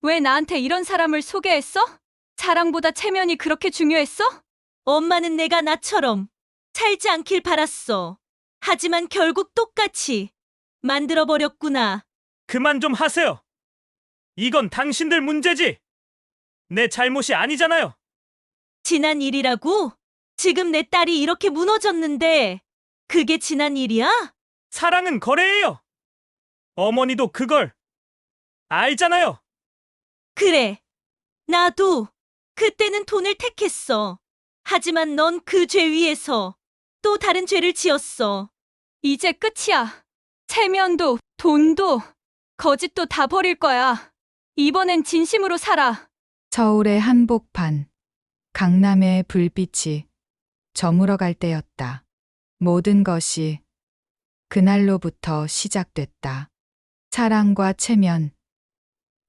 왜 나한테 이런 사람을 소개했어? 사랑보다 체면이 그렇게 중요했어? 엄마는 내가 나처럼 살지 않길 바랐어. 하지만 결국 똑같이 만들어버렸구나. 그만 좀 하세요. 이건 당신들 문제지. 내 잘못이 아니잖아요. 지난 일이라고? 지금 내 딸이 이렇게 무너졌는데 그게 지난 일이야? 사랑은 거래예요. 어머니도 그걸 알잖아요. 그래. 나도 그때는 돈을 택했어. 하지만 넌 그 죄 위에서 또 다른 죄를 지었어. 이제 끝이야. 체면도, 돈도, 거짓도 다 버릴 거야. 이번엔 진심으로 살아. 서울의 한복판, 강남의 불빛이 저물어갈 때였다. 모든 것이 그날로부터 시작됐다. 사랑과 체면,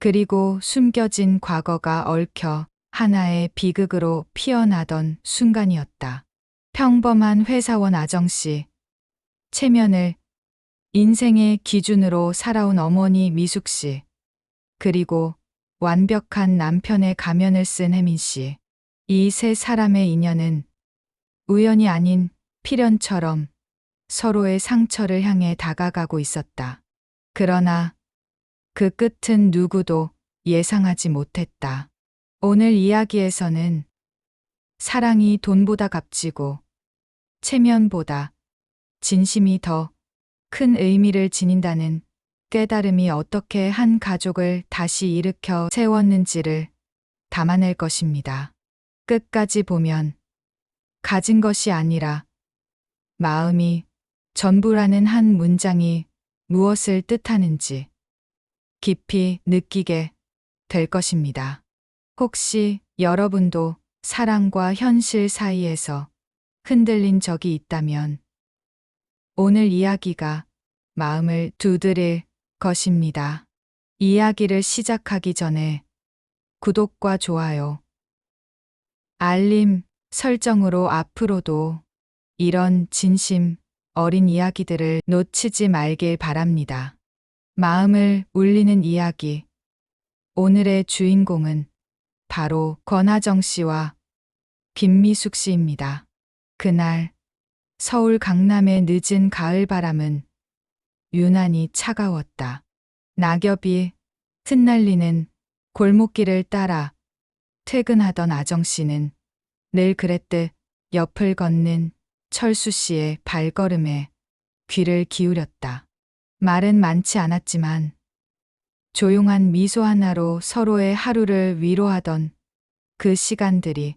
그리고 숨겨진 과거가 얽혀 하나의 비극으로 피어나던 순간이었다. 평범한 회사원 아정씨, 체면을 인생의 기준으로 살아온 어머니 미숙씨, 그리고 완벽한 남편의 가면을 쓴 혜민씨. 이 세 사람의 인연은 우연이 아닌 필연처럼 서로의 상처를 향해 다가가고 있었다. 그러나 그 끝은 누구도 예상하지 못했다. 오늘 이야기에서는 사랑이 돈보다 값지고 체면보다 진심이 더 큰 의미를 지닌다는 깨달음이 어떻게 한 가족을 다시 일으켜 세웠는지를 담아낼 것입니다. 끝까지 보면 가진 것이 아니라 마음이 전부라는 한 문장이 무엇을 뜻하는지 깊이 느끼게 될 것입니다. 혹시 여러분도 사랑과 현실 사이에서 흔들린 적이 있다면 오늘 이야기가 마음을 두드릴 것입니다. 이야기를 시작하기 전에 구독과 좋아요, 알림 설정으로 앞으로도 이런 진심 어린 이야기들을 놓치지 말길 바랍니다. 마음을 울리는 이야기. 오늘의 주인공은 바로 권하정 씨와 김미숙 씨입니다. 그날 서울 강남의 늦은 가을 바람은 유난히 차가웠다. 낙엽이 흩날리는 골목길을 따라 퇴근하던 아정 씨는 늘 그랬듯 옆을 걷는 철수 씨의 발걸음에 귀를 기울였다. 말은 많지 않았지만 조용한 미소 하나로 서로의 하루를 위로하던 그 시간들이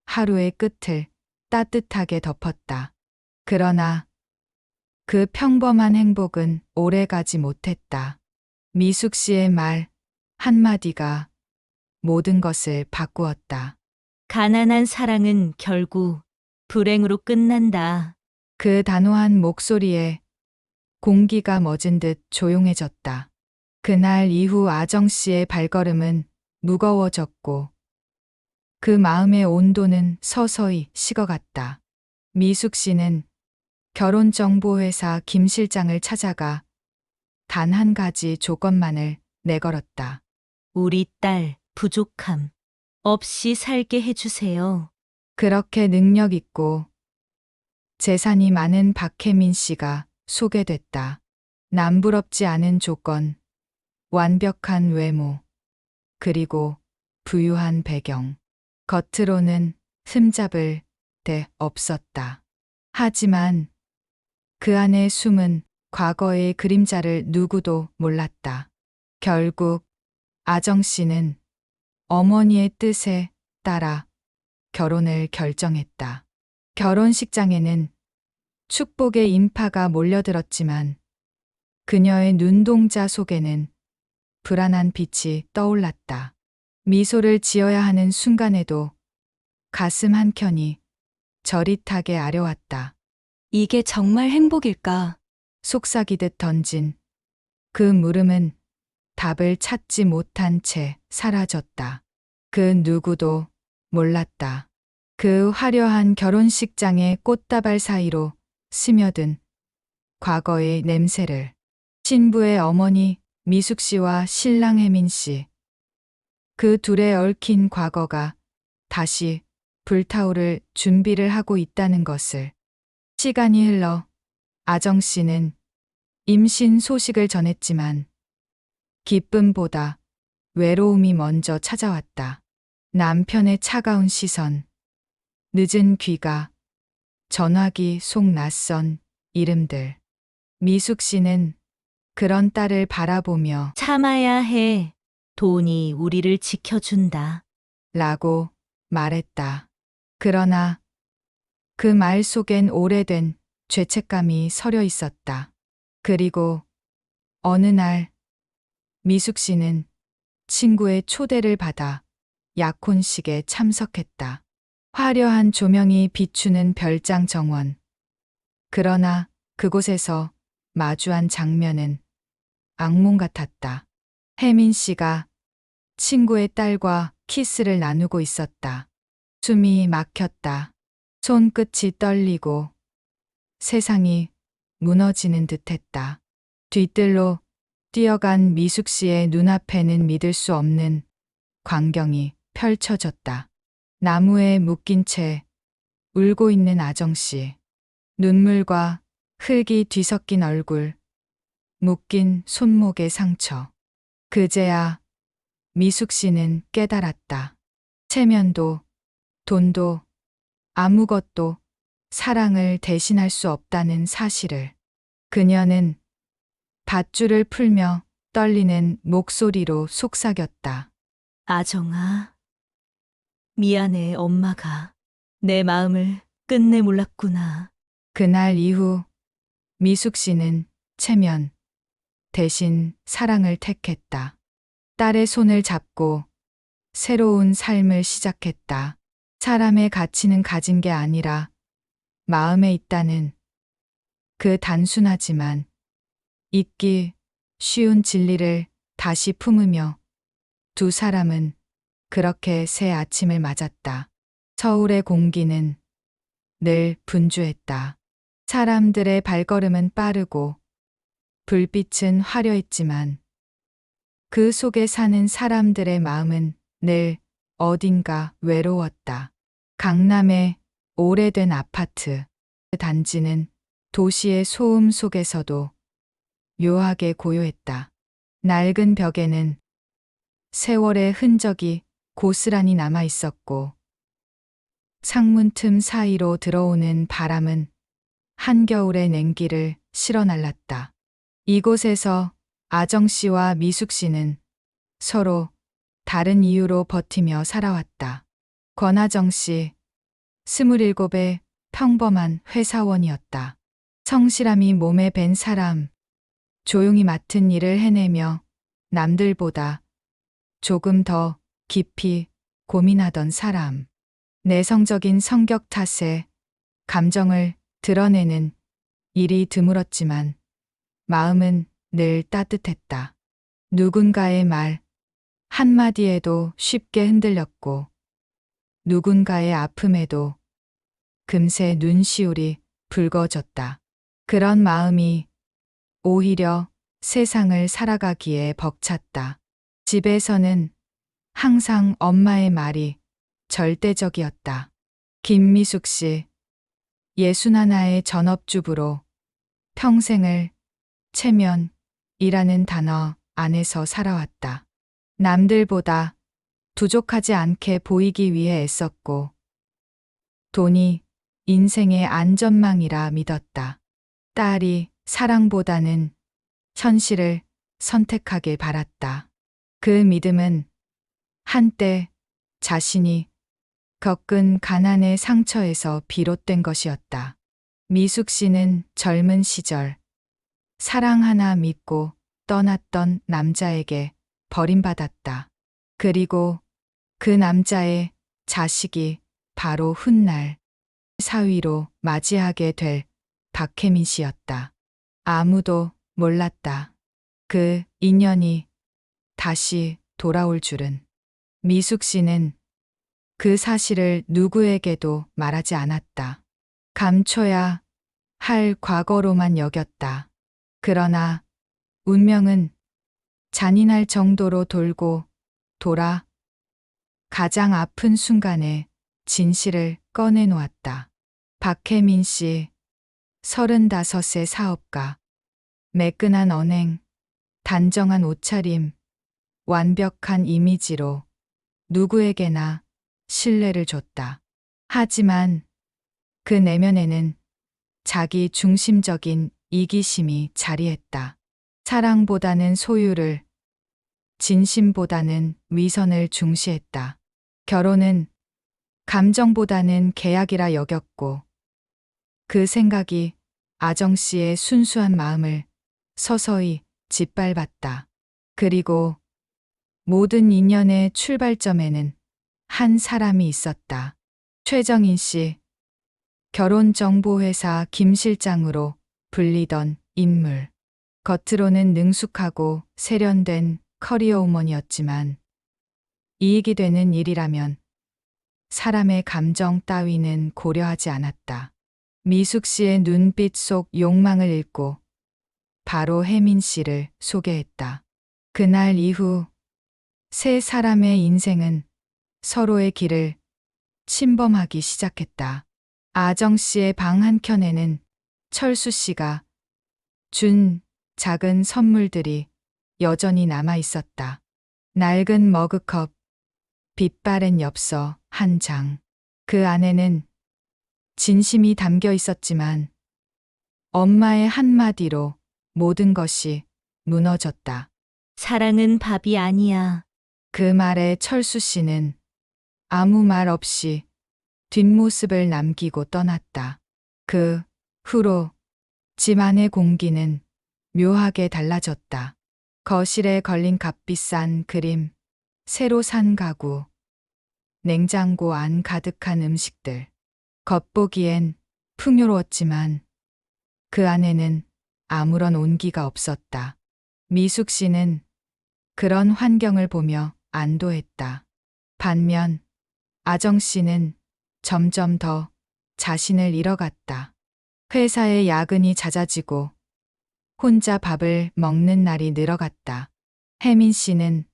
하루의 끝을 따뜻하게 덮었다. 그러나 그 평범한 행복은 오래가지 못했다. 미숙 씨의 말 한마디가 모든 것을 바꾸었다. 가난한 사랑은 결국 불행으로 끝난다. 그 단호한 목소리에 공기가 멎은 듯 조용해졌다. 그날 이후 아정 씨의 발걸음은 무거워졌고 그 마음의 온도는 서서히 식어갔다. 미숙 씨는 결혼정보회사 김 실장을 찾아가 단 한 가지 조건만을 내걸었다. 우리 딸 부족함 없이 살게 해주세요. 그렇게 능력 있고 재산이 많은 박혜민 씨가 소개됐다. 남부럽지 않은 조건, 완벽한 외모, 그리고 부유한 배경. 겉으로는 흠잡을 데 없었다. 하지만 그 안에 숨은 과거의 그림자를 누구도 몰랐다. 결국 아정 씨는 어머니의 뜻에 따라 결혼을 결정했다. 결혼식장에는 축복의 인파가 몰려들었지만 그녀의 눈동자 속에는 불안한 빛이 떠올랐다. 미소를 지어야 하는 순간에도 가슴 한켠이 저릿하게 아려왔다. 이게 정말 행복일까? 속삭이듯 던진 그 물음은 답을 찾지 못한 채 사라졌다. 그 누구도 몰랐다. 그 화려한 결혼식장의 꽃다발 사이로 스며든 과거의 냄새를. 신부의 어머니 미숙 씨와 신랑 혜민 씨, 그 둘의 얽힌 과거가 다시 불타오를 준비를 하고 있다는 것을. 시간이 흘러 아정 씨는 임신 소식을 전했지만 기쁨보다 외로움이 먼저 찾아왔다. 남편의 차가운 시선, 늦은 귀가, 전화기 속 낯선 이름들. 미숙 씨는 그런 딸을 바라보며 참아야 해. 돈이 우리를 지켜준다. 라고 말했다. 그러나 그 말 속엔 오래된 죄책감이 서려 있었다. 그리고 어느 날 미숙 씨는 친구의 초대를 받아 약혼식에 참석했다. 화려한 조명이 비추는 별장 정원. 그러나 그곳에서 마주한 장면은 악몽 같았다. 혜민 씨가 친구의 딸과 키스를 나누고 있었다. 숨이 막혔다. 손끝이 떨리고 세상이 무너지는 듯했다. 뒤뜰로 뛰어간 미숙 씨의 눈앞에는 믿을 수 없는 광경이 펼쳐졌다. 나무에 묶인 채 울고 있는 아정 씨. 눈물과 흙이 뒤섞인 얼굴, 묶인 손목의 상처. 그제야 미숙 씨는 깨달았다. 체면도, 돈도, 아무것도 사랑을 대신할 수 없다는 사실을. 그녀는 밧줄을 풀며 떨리는 목소리로 속삭였다. 아정아. 미안해, 엄마가. 내 마음을 끝내 몰랐구나. 그날 이후 미숙 씨는 체면 대신 사랑을 택했다. 딸의 손을 잡고 새로운 삶을 시작했다. 사람의 가치는 가진 게 아니라 마음에 있다는 그 단순하지만 잊기 쉬운 진리를 다시 품으며 두 사람은 그렇게 새 아침을 맞았다. 서울의 공기는 늘 분주했다. 사람들의 발걸음은 빠르고 불빛은 화려했지만 그 속에 사는 사람들의 마음은 늘 어딘가 외로웠다. 강남의 오래된 아파트 단지는 도시의 소음 속에서도 묘하게 고요했다. 낡은 벽에는 세월의 흔적이 고스란히 남아 있었고 창문 틈 사이로 들어오는 바람은 한겨울의 냉기를 실어날랐다. 이곳에서 아정 씨와 미숙 씨는 서로 다른 이유로 버티며 살아왔다. 권아정 씨, 27의 평범한 회사원이었다. 성실함이 몸에 밴 사람, 조용히 맡은 일을 해내며 남들보다 조금 더 깊이 고민하던 사람. 내성적인 성격 탓에 감정을 드러내는 일이 드물었지만 마음은 늘 따뜻했다. 누군가의 말 한마디에도 쉽게 흔들렸고 누군가의 아픔에도 금세 눈시울이 붉어졌다. 그런 마음이 오히려 세상을 살아가기에 벅찼다. 집에서는 항상 엄마의 말이 절대적이었다. 김미숙 씨, 61의 전업주부로 평생을 체면이라는 단어 안에서 살아왔다. 남들보다 부족하지 않게 보이기 위해 애썼고 돈이 인생의 안전망이라 믿었다. 딸이 사랑보다는 현실을 선택하길 바랐다. 그 믿음은 한때 자신이 겪은 가난의 상처에서 비롯된 것이었다. 미숙 씨는 젊은 시절 사랑 하나 믿고 떠났던 남자에게 버림받았다. 그리고 그 남자의 자식이 바로 훗날 사위로 맞이하게 될 박혜민 씨였다. 아무도 몰랐다. 그 인연이 다시 돌아올 줄은. 미숙 씨는 그 사실을 누구에게도 말하지 않았다. 감춰야 할 과거로만 여겼다. 그러나 운명은 잔인할 정도로 돌고 돌아 가장 아픈 순간에 진실을 꺼내놓았다. 박혜민 씨, 35세 사업가. 매끈한 언행, 단정한 옷차림, 완벽한 이미지로 누구에게나 신뢰를 줬다. 하지만 그 내면에는 자기 중심적인 이기심이 자리했다. 사랑보다는 소유를, 진심보다는 위선을 중시했다. 결혼은 감정보다는 계약이라 여겼고, 그 생각이 아정 씨의 순수한 마음을 서서히 짓밟았다. 그리고 모든 인연의 출발점에는 한 사람이 있었다. 최정인 씨, 결혼정보회사 김 실장으로 불리던 인물. 겉으로는 능숙하고 세련된 커리어 우먼이었지만 이익이 되는 일이라면 사람의 감정 따위는 고려하지 않았다. 미숙 씨의 눈빛 속 욕망을 읽고 바로 혜민 씨를 소개했다. 그날 이후 세 사람의 인생은 서로의 길을 침범하기 시작했다. 아정 씨의 방 한켠에는 철수 씨가 준 작은 선물들이 여전히 남아 있었다. 낡은 머그컵, 빛바랜 엽서 한 장. 그 안에는 진심이 담겨 있었지만 엄마의 한마디로 모든 것이 무너졌다. 사랑은 밥이 아니야. 그 말에 철수 씨는 아무 말 없이 뒷모습을 남기고 떠났다. 그 후로 집 안의 공기는 묘하게 달라졌다. 거실에 걸린 값비싼 그림, 새로 산 가구, 냉장고 안 가득한 음식들. 겉보기엔 풍요로웠지만 그 안에는 아무런 온기가 없었다. 미숙 씨는 그런 환경을 보며 안도했다. 반면 아정 씨는 점점 더 자신을 잃어갔다. 회사의 야근이 잦아지고 혼자 밥을 먹는 날이 늘어갔다. 혜민 씨는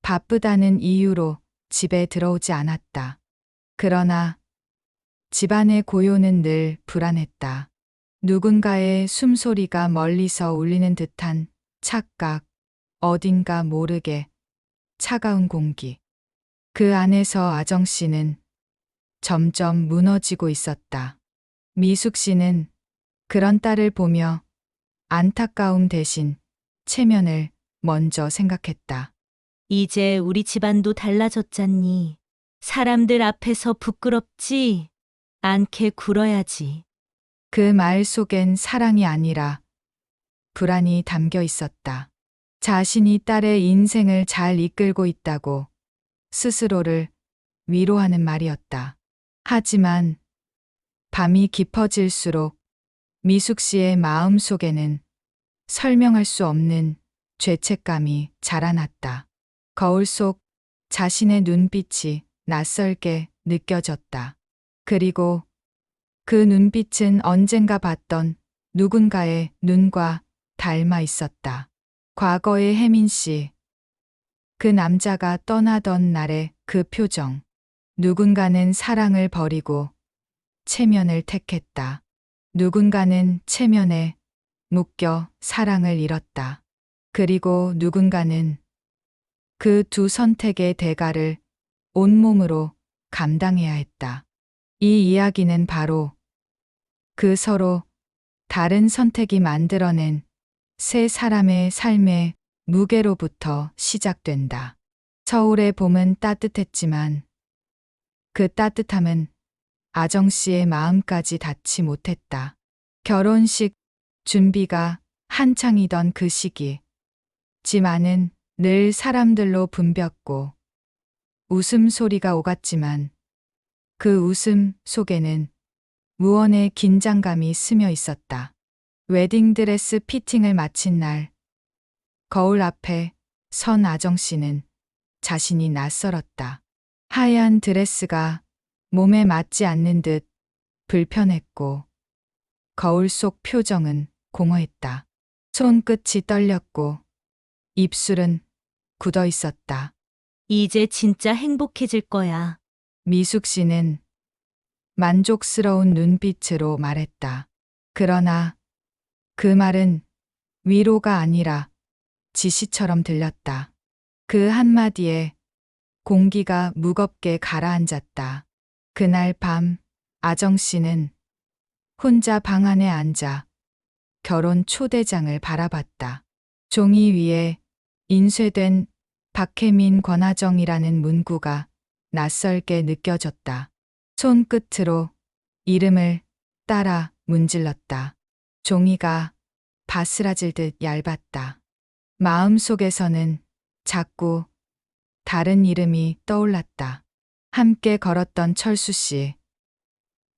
바쁘다는 이유로 집에 들어오지 않았다. 그러나 집안의 고요는 늘 불안했다. 누군가의 숨소리가 멀리서 울리는 듯한 착각, 어딘가 모르게 차가운 공기. 그 안에서 아정 씨는 점점 무너지고 있었다. 미숙 씨는 그런 딸을 보며 안타까움 대신 체면을 먼저 생각했다. 이제 우리 집안도 달라졌잖니. 사람들 앞에서 부끄럽지 않게 굴어야지. 그 말 속엔 사랑이 아니라 불안이 담겨 있었다. 자신이 딸의 인생을 잘 이끌고 있다고 스스로를 위로하는 말이었다. 하지만 밤이 깊어질수록 미숙 씨의 마음 속에는 설명할 수 없는 죄책감이 자라났다. 거울 속 자신의 눈빛이 낯설게 느껴졌다. 그리고 그 눈빛은 언젠가 봤던 누군가의 눈과 닮아 있었다. 과거의 혜민 씨. 그 남자가 떠나던 날의 그 표정. 누군가는 사랑을 버리고 체면을 택했다. 누군가는 체면에 묶여 사랑을 잃었다. 그리고 누군가는 그 두 선택의 대가를 온몸으로 감당해야 했다. 이 이야기는 바로 그 서로 다른 선택이 만들어낸 세 사람의 삶의 무게로부터 시작된다. 서울의 봄은 따뜻했지만 그 따뜻함은 아정 씨의 마음까지 닿지 못했다. 결혼식 준비가 한창이던 그 시기. 집 안은 늘 사람들로 붐볐고 웃음소리가 오갔지만 그 웃음 속에는 무언의 긴장감이 스며 있었다. 웨딩드레스 피팅을 마친 날, 거울 앞에 선 아정 씨는 자신이 낯설었다. 하얀 드레스가 몸에 맞지 않는 듯 불편했고, 거울 속 표정은 공허했다. 손끝이 떨렸고, 입술은 굳어 있었다. 이제 진짜 행복해질 거야. 미숙 씨는 만족스러운 눈빛으로 말했다. 그러나 그 말은 위로가 아니라 지시처럼 들렸다. 그 한마디에 공기가 무겁게 가라앉았다. 그날 밤 아정 씨는 혼자 방 안에 앉아 결혼 초대장을 바라봤다. 종이 위에 인쇄된 박혜민 권하정이라는 문구가 낯설게 느껴졌다. 손끝으로 이름을 따라 문질렀다. 종이가 바스라질듯 얇았다. 마음속에서는 자꾸 다른 이름이 떠올랐다. 함께 걸었던 철수 씨.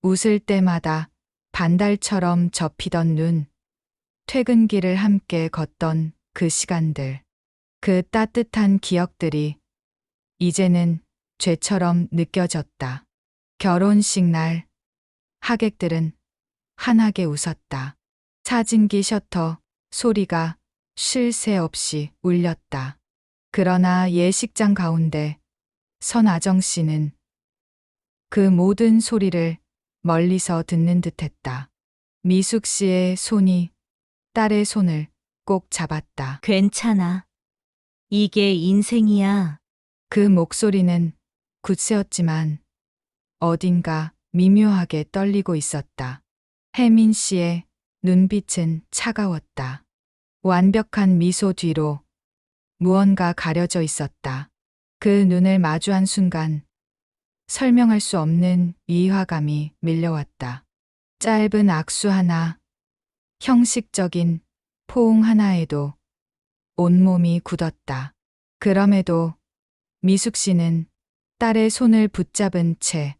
웃을 때마다 반달처럼 접히던 눈. 퇴근길을 함께 걷던 그 시간들. 그 따뜻한 기억들이 이제는 죄처럼 느껴졌다. 결혼식 날 하객들은 환하게 웃었다. 사진기 셔터 소리가 쉴 새 없이 울렸다. 그러나 예식장 가운데 선 아정 씨는 그 모든 소리를 멀리서 듣는 듯했다. 미숙 씨의 손이 딸의 손을 꼭 잡았다. 괜찮아. 이게 인생이야. 그 목소리는 굳세었지만 어딘가 미묘하게 떨리고 있었다. 혜민 씨의 눈빛은 차가웠다. 완벽한 미소 뒤로 무언가 가려져 있었다. 그 눈을 마주한 순간 설명할 수 없는 위화감이 밀려왔다. 짧은 악수 하나, 형식적인 포옹 하나에도 온몸이 굳었다. 그럼에도 미숙 씨는 딸의 손을 붙잡은 채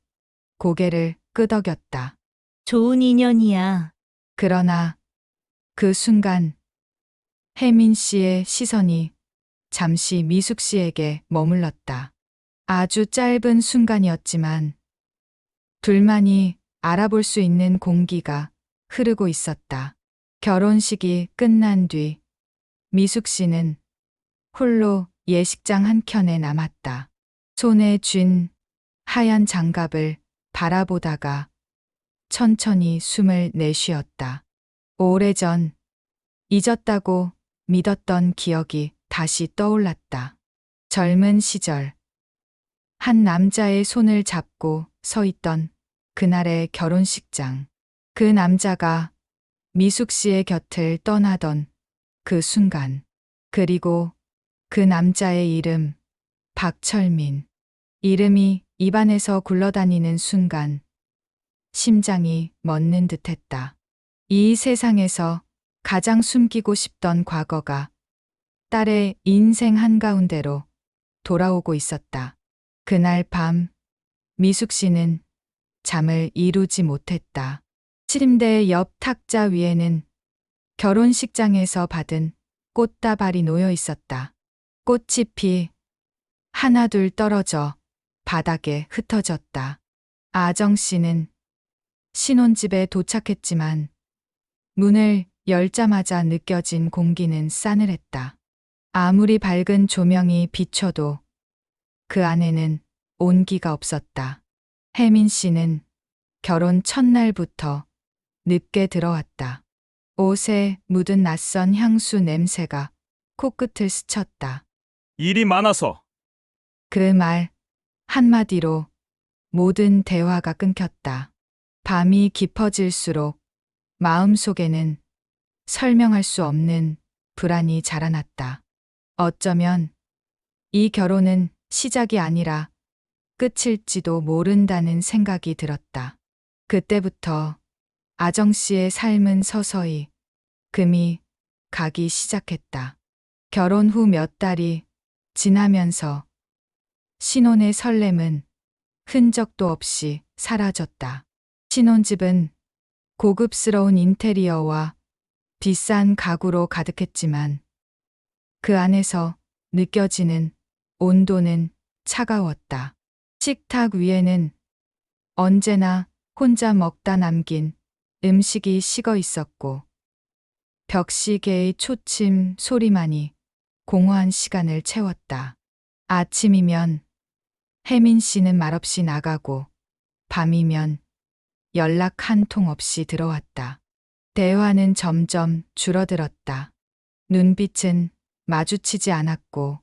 고개를 끄덕였다. 좋은 인연이야. 그러나 그 순간 혜민 씨의 시선이 잠시 미숙 씨에게 머물렀다. 아주 짧은 순간이었지만 둘만이 알아볼 수 있는 공기가 흐르고 있었다. 결혼식이 끝난 뒤 미숙 씨는 홀로 예식장 한켠에 남았다. 손에 쥔 하얀 장갑을 바라보다가 천천히 숨을 내쉬었다. 오래전 잊었다고 믿었던 기억이 다시 떠올랐다. 젊은 시절 한 남자의 손을 잡고 서 있던 그날의 결혼식장. 그 남자가 미숙 씨의 곁을 떠나던 그 순간. 그리고 그 남자의 이름 박철민. 이름이 입안에서 굴러다니는 순간 심장이 멎는 듯했다. 이 세상에서 가장 숨기고 싶던 과거가 딸의 인생 한가운데로 돌아오고 있었다. 그날 밤 미숙 씨는 잠을 이루지 못했다. 침대 옆 탁자 위에는 결혼식장에서 받은 꽃다발이 놓여 있었다. 꽃잎이 하나둘 떨어져 바닥에 흩어졌다. 아정 씨는 신혼집에 도착했지만 문을 열자마자 느껴진 공기는 싸늘했다. 아무리 밝은 조명이 비춰도 그 안에는 온기가 없었다. 혜민 씨는 결혼 첫날부터 늦게 들어왔다. 옷에 묻은 낯선 향수 냄새가 코끝을 스쳤다. 일이 많아서. 그 말 한마디로 모든 대화가 끊겼다. 밤이 깊어질수록 마음속에는 설명할 수 없는 불안이 자라났다. 어쩌면 이 결혼은 시작이 아니라 끝일지도 모른다는 생각이 들었다. 그때부터 아정 씨의 삶은 서서히 금이 가기 시작했다. 결혼 후 몇 달이 지나면서 신혼의 설렘은 흔적도 없이 사라졌다. 신혼집은 고급스러운 인테리어와 비싼 가구로 가득했지만 그 안에서 느껴지는 온도는 차가웠다. 식탁 위에는 언제나 혼자 먹다 남긴 음식이 식어 있었고 벽시계의 초침 소리만이 공허한 시간을 채웠다. 아침이면 혜민 씨는 말없이 나가고 밤이면 연락 한 통 없이 들어왔다. 대화는 점점 줄어들었다. 눈빛은 마주치지 않았고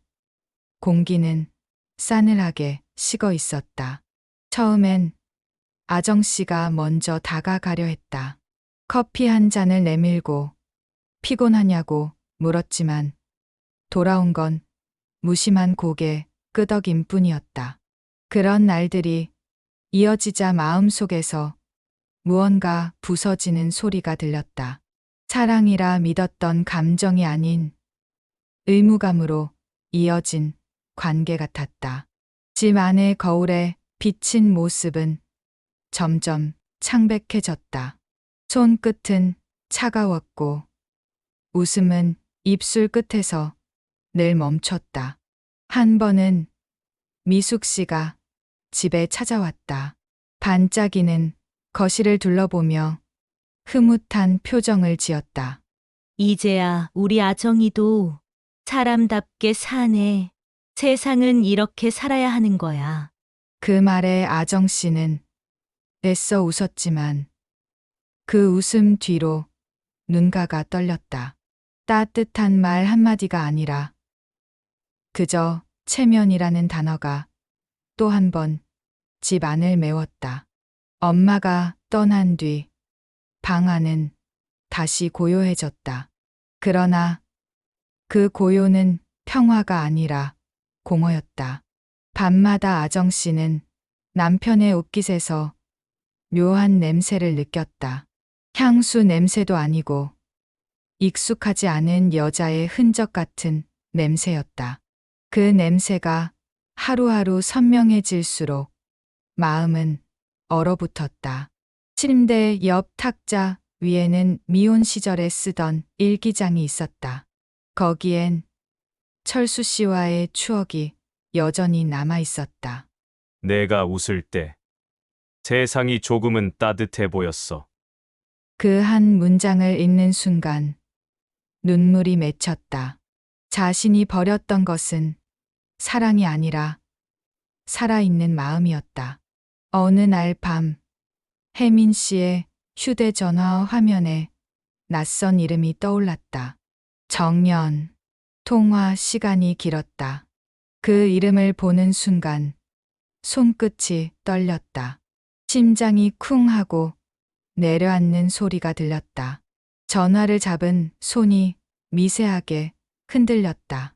공기는 싸늘하게 식어 있었다. 처음엔 아정 씨가 먼저 다가가려 했다. 커피 한 잔을 내밀고 피곤하냐고 물었지만 돌아온 건 무심한 고개 끄덕임 뿐이었다. 그런 날들이 이어지자 마음속에서 무언가 부서지는 소리가 들렸다. 사랑이라 믿었던 감정이 아닌 의무감으로 이어진 관계 같았다. 집 안의 거울에 비친 모습은 점점 창백해졌다. 손끝은 차가웠고 웃음은 입술 끝에서 늘 멈췄다. 한 번은 미숙 씨가 집에 찾아왔다. 반짝이는 거실을 둘러보며 흐뭇한 표정을 지었다. 이제야 우리 아정이도 사람답게 사네. 세상은 이렇게 살아야 하는 거야. 그 말에 아정 씨는 애써 웃었지만 그 웃음 뒤로 눈가가 떨렸다. 따뜻한 말 한마디가 아니라 그저 체면이라는 단어가 또 한 번 집 안을 메웠다. 엄마가 떠난 뒤 방 안은 다시 고요해졌다. 그러나 그 고요는 평화가 아니라 공허였다. 밤마다 아정 씨는 남편의 옷깃에서 묘한 냄새를 느꼈다. 향수 냄새도 아니고 익숙하지 않은 여자의 흔적 같은 냄새였다. 그 냄새가 하루하루 선명해질수록 마음은 얼어붙었다. 침대 옆 탁자 위에는 미혼 시절에 쓰던 일기장이 있었다. 거기엔 철수 씨와의 추억이 여전히 남아 있었다. 내가 웃을 때 세상이 조금은 따뜻해 보였어. 그 한 문장을 읽는 순간 눈물이 맺혔다. 자신이 버렸던 것은 사랑이 아니라 살아있는 마음이었다. 어느 날 밤 혜민 씨의 휴대전화 화면에 낯선 이름이 떠올랐다. 정연. 통화 시간이 길었다. 그 이름을 보는 순간 손끝이 떨렸다. 심장이 쿵 하고 내려앉는 소리가 들렸다. 전화를 잡은 손이 미세하게 흔들렸다.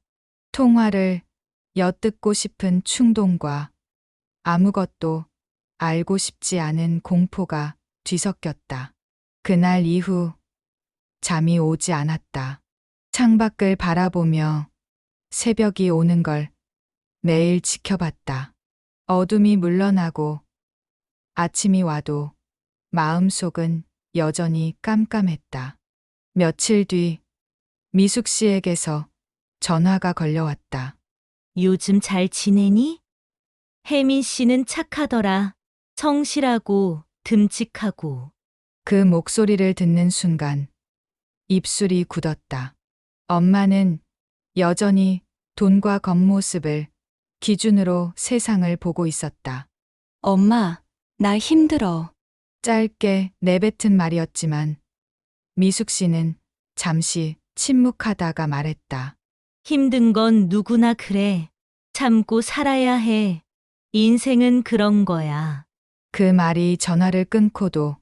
통화를 엿듣고 싶은 충동과 아무것도 알고 싶지 않은 공포가 뒤섞였다. 그날 이후 잠이 오지 않았다. 창밖을 바라보며 새벽이 오는 걸 매일 지켜봤다. 어둠이 물러나고 아침이 와도 마음속은 여전히 깜깜했다. 며칠 뒤 미숙 씨에게서 전화가 걸려왔다. 요즘 잘 지내니? 혜민 씨는 착하더라. 성실하고 듬직하고. 그 목소리를 듣는 순간 입술이 굳었다. 엄마는 여전히 돈과 겉모습을 기준으로 세상을 보고 있었다. 엄마, 나 힘들어. 짧게 내뱉은 말이었지만 미숙 씨는 잠시 침묵하다가 말했다. 힘든 건 누구나 그래. 참고 살아야 해. 인생은 그런 거야. 그 말이 전화를 끊고도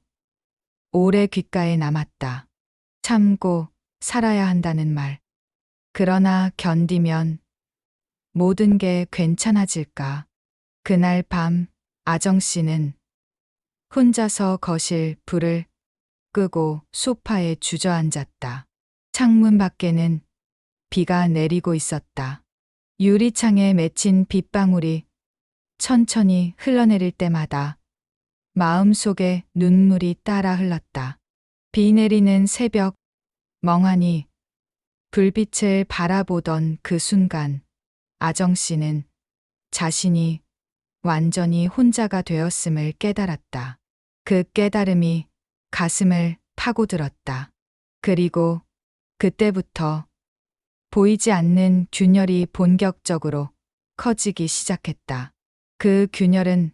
오래 귓가에 남았다. 참고 살아야 한다는 말. 그러나 견디면 모든 게 괜찮아질까. 그날 밤 아정 씨는 혼자서 거실 불을 끄고 소파에 주저앉았다. 창문 밖에는 비가 내리고 있었다. 유리창에 맺힌 빗방울이 천천히 흘러내릴 때마다 마음속에 눈물이 따라 흘렀다. 비 내리는 새벽, 멍하니 불빛을 바라보던 그 순간 아정 씨는 자신이 완전히 혼자가 되었음을 깨달았다. 그 깨달음이 가슴을 파고들었다. 그리고 그때부터 보이지 않는 균열이 본격적으로 커지기 시작했다. 그 균열은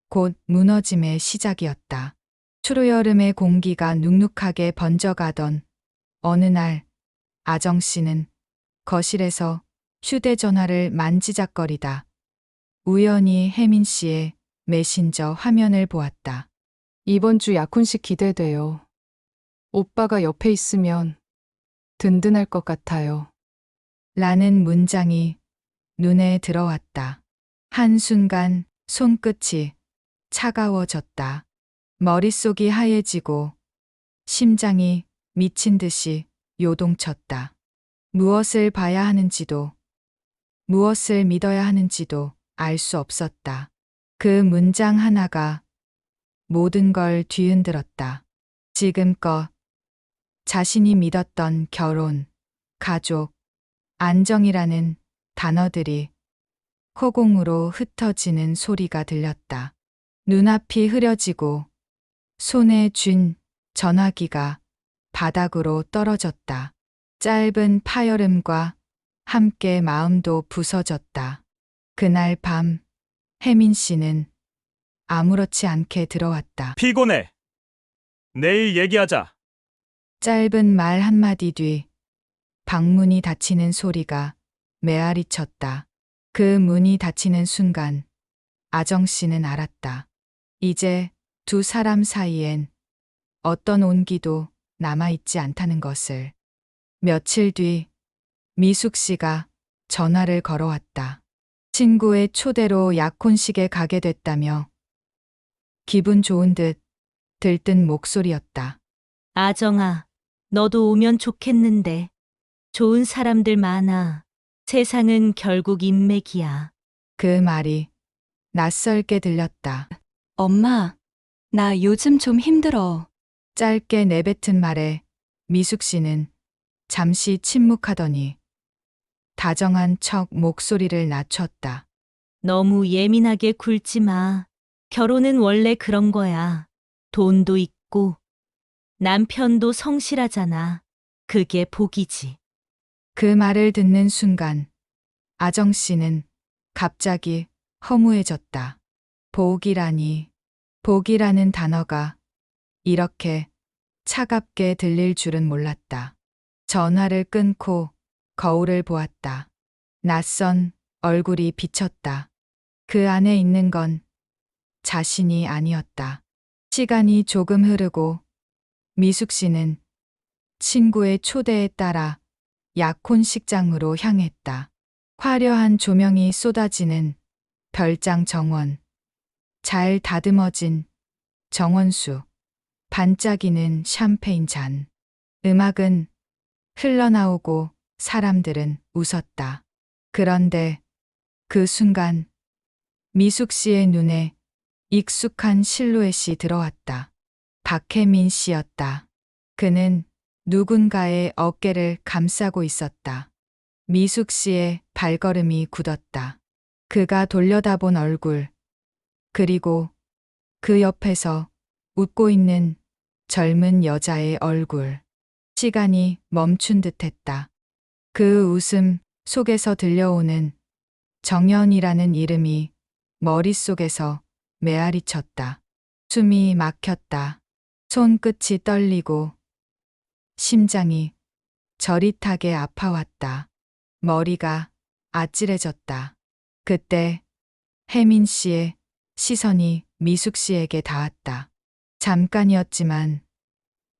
곧 무너짐의 시작이었다. 초여름의 공기가 눅눅하게 번져가던 어느 날 아정 씨는 거실에서 휴대전화를 만지작거리다 우연히 혜민 씨의 메신저 화면을 보았다. 이번 주 약혼식 기대돼요. 오빠가 옆에 있으면 든든할 것 같아요. 라는 문장이 눈에 들어왔다. 한순간 손끝이 차가워졌다. 머릿속이 하얘지고 심장이 미친 듯이 요동쳤다. 무엇을 봐야 하는지도 무엇을 믿어야 하는지도 알 수 없었다. 그 문장 하나가 모든 걸 뒤흔들었다. 지금껏 자신이 믿었던 결혼, 가족, 안정이라는 단어들이 허공으로 흩어지는 소리가 들렸다. 눈앞이 흐려지고 손에 쥔 전화기가 바닥으로 떨어졌다. 짧은 파열음과 함께 마음도 부서졌다. 그날 밤 혜민 씨는 아무렇지 않게 들어왔다. 피곤해. 내일 얘기하자. 짧은 말 한마디 뒤 방문이 닫히는 소리가 메아리 쳤다. 그 문이 닫히는 순간 아정 씨는 알았다. 이제 두 사람 사이엔 어떤 온기도 남아있지 않다는 것을. 며칠 뒤 미숙 씨가 전화를 걸어왔다. 친구의 초대로 약혼식에 가게 됐다며 기분 좋은 듯 들뜬 목소리였다. 아정아, 너도 오면 좋겠는데. 좋은 사람들 많아. 세상은 결국 인맥이야. 그 말이 낯설게 들렸다. 엄마, 나 요즘 좀 힘들어. 짧게 내뱉은 말에 미숙 씨는 잠시 침묵하더니 다정한 척 목소리를 낮췄다. 너무 예민하게 굴지 마. 결혼은 원래 그런 거야. 돈도 있고 남편도 성실하잖아. 그게 복이지. 그 말을 듣는 순간 아정 씨는 갑자기 허무해졌다. 복이라는 단어가 이렇게 차갑게 들릴 줄은 몰랐다. 전화를 끊고 거울을 보았다. 낯선 얼굴이 비쳤다. 그 안에 있는 건 자신이 아니었다. 시간이 조금 흐르고 미숙 씨는 친구의 초대에 따라 약혼식장으로 향했다. 화려한 조명이 쏟아지는 별장 정원, 잘 다듬어진 정원수, 반짝이는 샴페인 잔. 음악은 흘러나오고 사람들은 웃었다. 그런데 그 순간 미숙 씨의 눈에 익숙한 실루엣이 들어왔다. 박혜민 씨였다. 그는 누군가의 어깨를 감싸고 있었다. 미숙 씨의 발걸음이 굳었다. 그가 돌려다본 얼굴, 그리고 그 옆에서 웃고 있는 젊은 여자의 얼굴. 시간이 멈춘 듯했다. 그 웃음 속에서 들려오는 정연이라는 이름이 머릿속에서 메아리 쳤다. 숨이 막혔다. 손끝이 떨리고 심장이 저릿하게 아파왔다. 머리가 아찔해졌다. 그때 혜민 씨의 시선이 미숙 씨에게 닿았다. 잠깐이었지만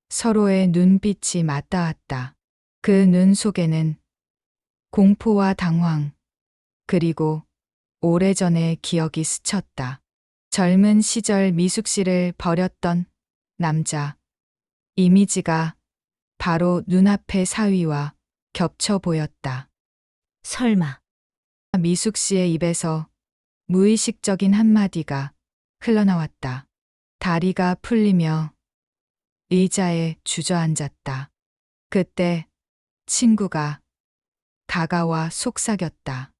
서로의 눈빛이 맞닿았다. 그 눈 속에는 공포와 당황, 그리고 오래전의 기억이 스쳤다. 젊은 시절 미숙 씨를 버렸던 남자. 이미지가 바로 눈앞의 사위와 겹쳐 보였다. 설마. 미숙 씨의 입에서 무의식적인 한마디가 흘러나왔다. 다리가 풀리며 의자에 주저앉았다. 그때 친구가 다가와 속삭였다.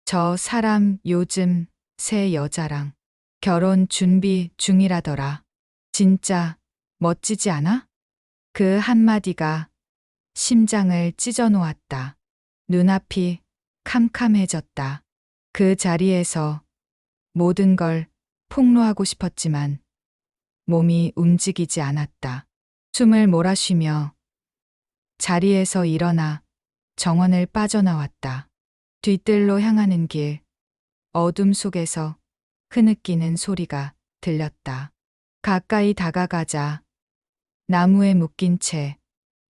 저 사람 요즘 새 여자랑 결혼 준비 중이라더라. 진짜 멋지지 않아? 그 한마디가 심장을 찢어 놓았다. 눈앞이 캄캄해졌다. 그 자리에서 모든 걸 폭로하고 싶었지만 몸이 움직이지 않았다. 숨을 몰아쉬며 자리에서 일어나 정원을 빠져나왔다. 뒤뜰로 향하는 길, 어둠 속에서 흐느끼는 소리가 들렸다. 가까이 다가가자 나무에 묶인 채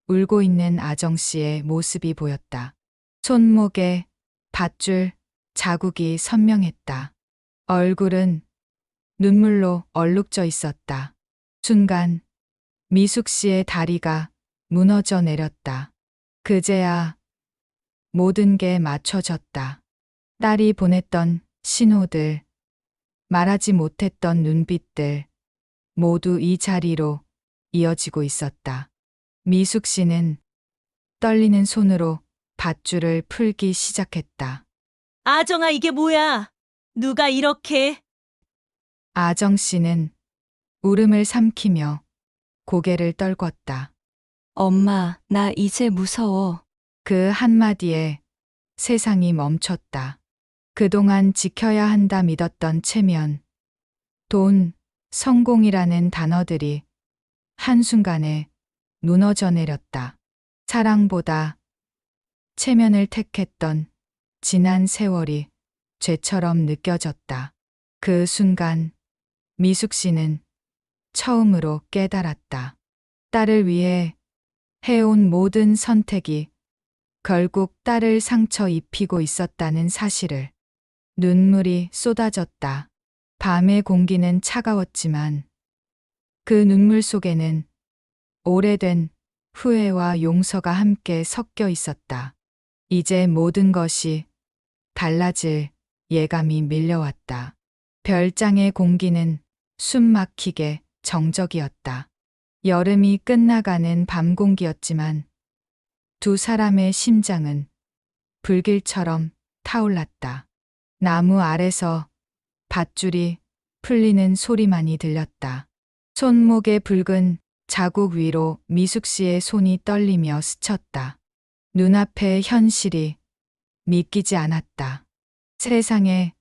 울고 있는 아정 씨의 모습이 보였다. 손목에 밧줄 자국이 선명했다. 얼굴은 눈물로 얼룩져 있었다. 순간 미숙 씨의 다리가 무너져 내렸다. 그제야 모든 게 맞춰졌다. 딸이 보냈던 신호들, 말하지 못했던 눈빛들, 모두 이 자리로 이어지고 있었다. 미숙 씨는 떨리는 손으로 밧줄을 풀기 시작했다. 아정아, 이게 뭐야? 누가 이렇게? 아정 씨는 울음을 삼키며 고개를 떨궜다. 엄마, 나 이제 무서워. 그 한마디에 세상이 멈췄다. 그동안 지켜야 한다 믿었던 체면, 돈, 성공이라는 단어들이 한순간에 무너져 내렸다. 사랑보다 체면을 택했던 지난 세월이 죄처럼 느껴졌다. 그 순간 미숙 씨는 처음으로 깨달았다. 딸을 위해 해온 모든 선택이 결국 딸을 상처 입히고 있었다는 사실을. 눈물이 쏟아졌다. 밤의 공기는 차가웠지만 그 눈물 속에는 오래된 후회와 용서가 함께 섞여 있었다. 이제 모든 것이 달라질 예감이 밀려왔다. 별장의 공기는 숨 막히게 정적이었다. 여름이 끝나가는 밤 공기였지만 두 사람의 심장은 불길처럼 타올랐다. 나무 아래서 밧줄이 풀리는 소리만이 들렸다. 손목의 붉은 자국 위로 미숙 씨의 손이 떨리며 스쳤다. 눈앞의 현실이 믿기지 않았다. 세상에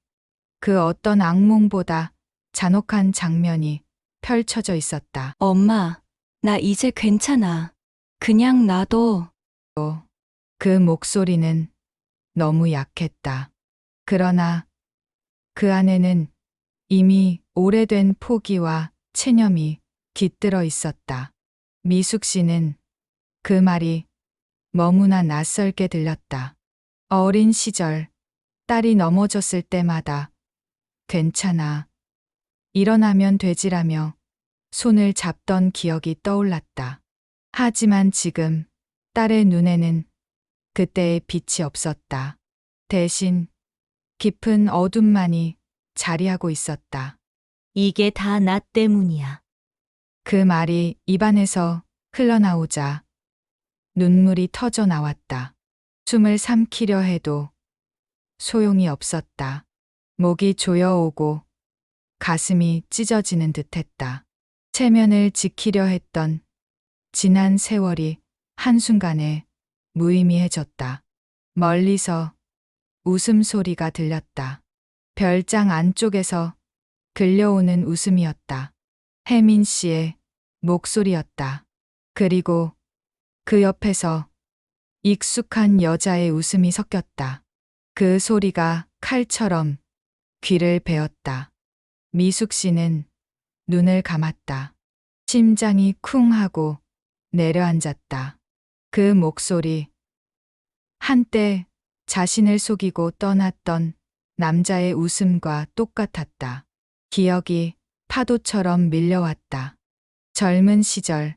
그 어떤 악몽보다 잔혹한 장면이 펼쳐져 있었다. 엄마, 나 이제 괜찮아. 그냥 놔둬. 그 목소리는 너무 약했다. 그러나 그 안에는 이미 오래된 포기와 체념이 깃들어 있었다. 미숙 씨는 그 말이 너무나 낯설게 들렸다. 어린 시절 딸이 넘어졌을 때마다 괜찮아, 일어나면 되지라며 손을 잡던 기억이 떠올랐다. 하지만 지금 딸의 눈에는 그때의 빛이 없었다. 대신 깊은 어둠만이 자리하고 있었다. 이게 다 나 때문이야. 그 말이 입안에서 흘러나오자 눈물이 터져 나왔다. 숨을 삼키려 해도 소용이 없었다. 목이 조여오고 가슴이 찢어지는 듯했다. 체면을 지키려 했던 지난 세월이 한순간에 무의미해졌다. 멀리서 웃음소리가 들렸다. 별장 안쪽에서 들려오는 웃음이었다. 혜민 씨의 목소리였다. 그리고 그 옆에서 익숙한 여자의 웃음이 섞였다. 그 소리가 칼처럼 귀를 베었다. 미숙 씨는 눈을 감았다. 심장이 쿵 하고 내려앉았다. 그 목소리, 한때 자신을 속이고 떠났던 남자의 웃음과 똑같았다. 기억이 파도처럼 밀려왔다. 젊은 시절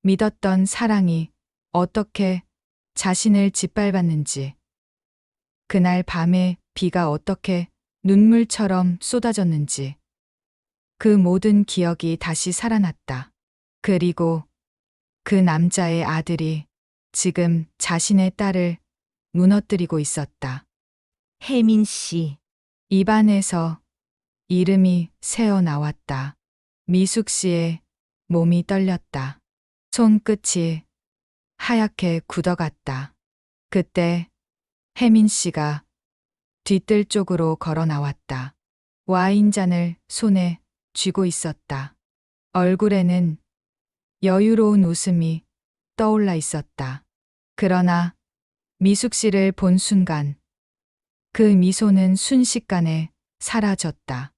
믿었던 사랑이 어떻게 자신을 짓밟았는지, 그날 밤에 비가 어떻게 눈물처럼 쏟아졌는지, 그 모든 기억이 다시 살아났다. 그리고 그 남자의 아들이 지금 자신의 딸을 무너뜨리고 있었다. 혜민 씨. 입안에서 이름이 새어 나왔다. 미숙 씨의 몸이 떨렸다. 손끝이 하얗게 굳어갔다. 그때 혜민 씨가 뒤뜰 쪽으로 걸어 나왔다. 와인잔을 손에 쥐고 있었다. 얼굴에는 여유로운 웃음이 떠올라 있었다. 그러나 미숙 씨를 본 순간 그 미소는 순식간에 사라졌다.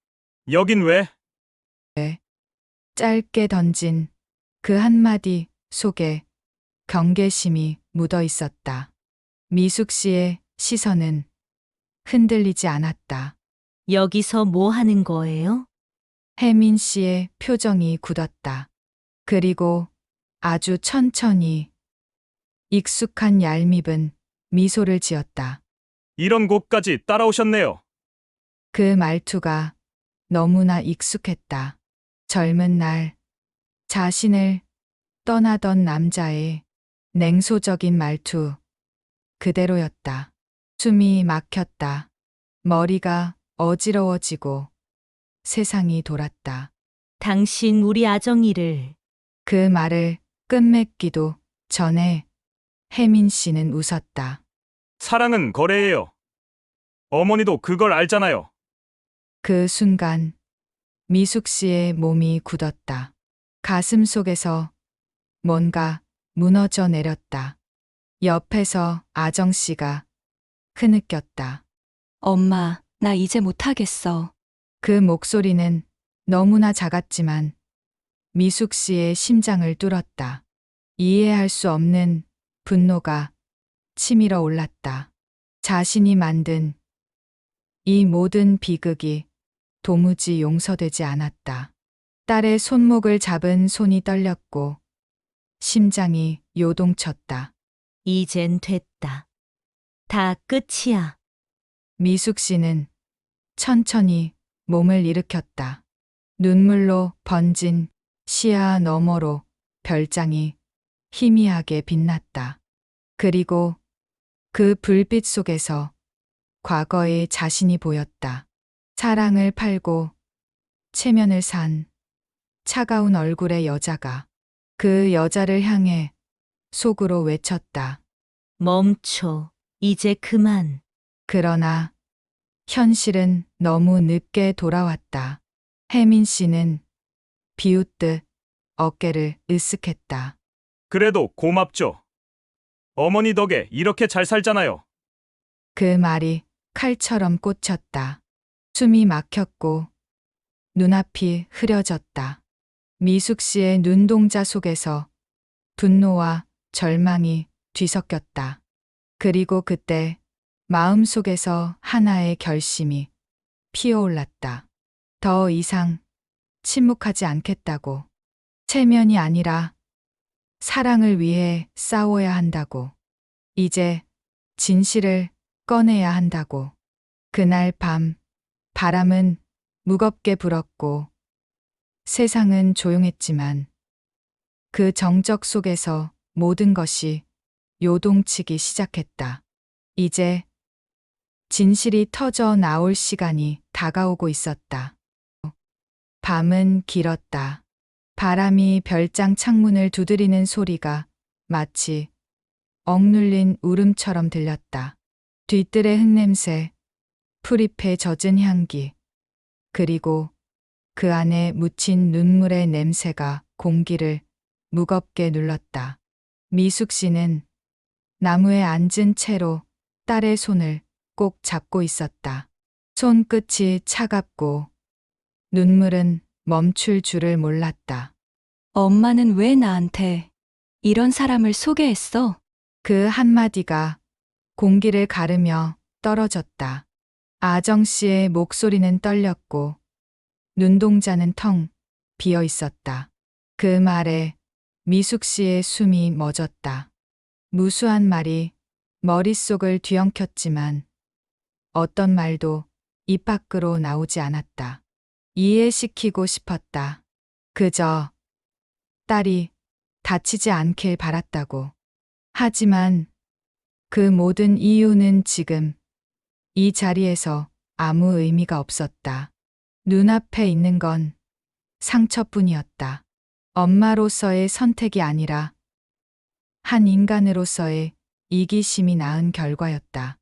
여긴 왜? 짧게 던진 그 한마디 속에 경계심이 묻어 있었다. 미숙 씨의 시선은 흔들리지 않았다. 여기서 뭐 하는 거예요? 혜민 씨의 표정이 굳었다. 그리고 아주 천천히 익숙한 얄밉은 미소를 지었다. 이런 곳까지 따라오셨네요. 그 말투가 너무나 익숙했다. 젊은 날 자신을 떠나던 남자의 냉소적인 말투 그대로였다. 숨이 막혔다. 머리가 어지러워지고 세상이 돌았다. 당신 우리 아정이를 그 말을 끝맺기도 전에 혜민 씨는 웃었다. 사랑은 거래예요. 어머니도 그걸 알잖아요. 그 순간 미숙 씨의 몸이 굳었다. 가슴 속에서 뭔가 무너져 내렸다. 옆에서 아정 씨가 흐느꼈다. 엄마, 나 이제 못하겠어. 그 목소리는 너무나 작았지만 미숙 씨의 심장을 뚫었다. 이해할 수 없는 분노가 치밀어 올랐다. 자신이 만든 이 모든 비극이 도무지 용서되지 않았다. 딸의 손목을 잡은 손이 떨렸고 심장이 요동쳤다. 이젠 됐다. 다 끝이야. 미숙 씨는 천천히 몸을 일으켰다. 눈물로 번진 시야 너머로 별장이 희미하게 빛났다. 그리고 그 불빛 속에서 과거의 자신이 보였다. 사랑을 팔고 체면을 산 차가운 얼굴의 여자가 그 여자를 향해 속으로 외쳤다. 멈춰. 이제 그만. 그러나 현실은 너무 늦게 돌아왔다. 혜민 씨는 비웃듯 어깨를 으쓱했다. 그래도 고맙죠. 어머니 덕에 이렇게 잘 살잖아요. 그 말이 칼처럼 꽂혔다. 숨이 막혔고 눈앞이 흐려졌다. 미숙 씨의 눈동자 속에서 분노와 절망이 뒤섞였다. 그리고 그때 마음속에서 하나의 결심이 피어올랐다. 더 이상 침묵하지 않겠다고. 체면이 아니라 사랑을 위해 싸워야 한다고. 이제 진실을 꺼내야 한다고. 그날 밤 바람은 무겁게 불었고 세상은 조용했지만 그 정적 속에서 모든 것이 요동치기 시작했다. 이제 진실이 터져 나올 시간이 다가오고 있었다. 밤은 길었다. 바람이 별장 창문을 두드리는 소리가 마치 억눌린 울음처럼 들렸다. 뒤뜰의 흙냄새, 풀잎에 젖은 향기, 그리고 그 안에 묻힌 눈물의 냄새가 공기를 무겁게 눌렀다. 미숙 씨는 나무에 앉은 채로 딸의 손을 꼭 잡고 있었다. 손끝이 차갑고 눈물은 멈출 줄을 몰랐다. 엄마는 왜 나한테 이런 사람을 소개했어? 그 한마디가 공기를 가르며 떨어졌다. 아정 씨의 목소리는 떨렸고 눈동자는 텅 비어 있었다. 그 말에 미숙 씨의 숨이 멎었다. 무수한 말이 머릿속을 뒤엉켰지만 어떤 말도 입 밖으로 나오지 않았다. 이해시키고 싶었다. 그저 딸이 다치지 않길 바랐다고. 하지만 그 모든 이유는 지금 이 자리에서 아무 의미가 없었다. 눈앞에 있는 건 상처뿐이었다. 엄마로서의 선택이 아니라 한 인간으로서의 이기심이 낳은 결과였다.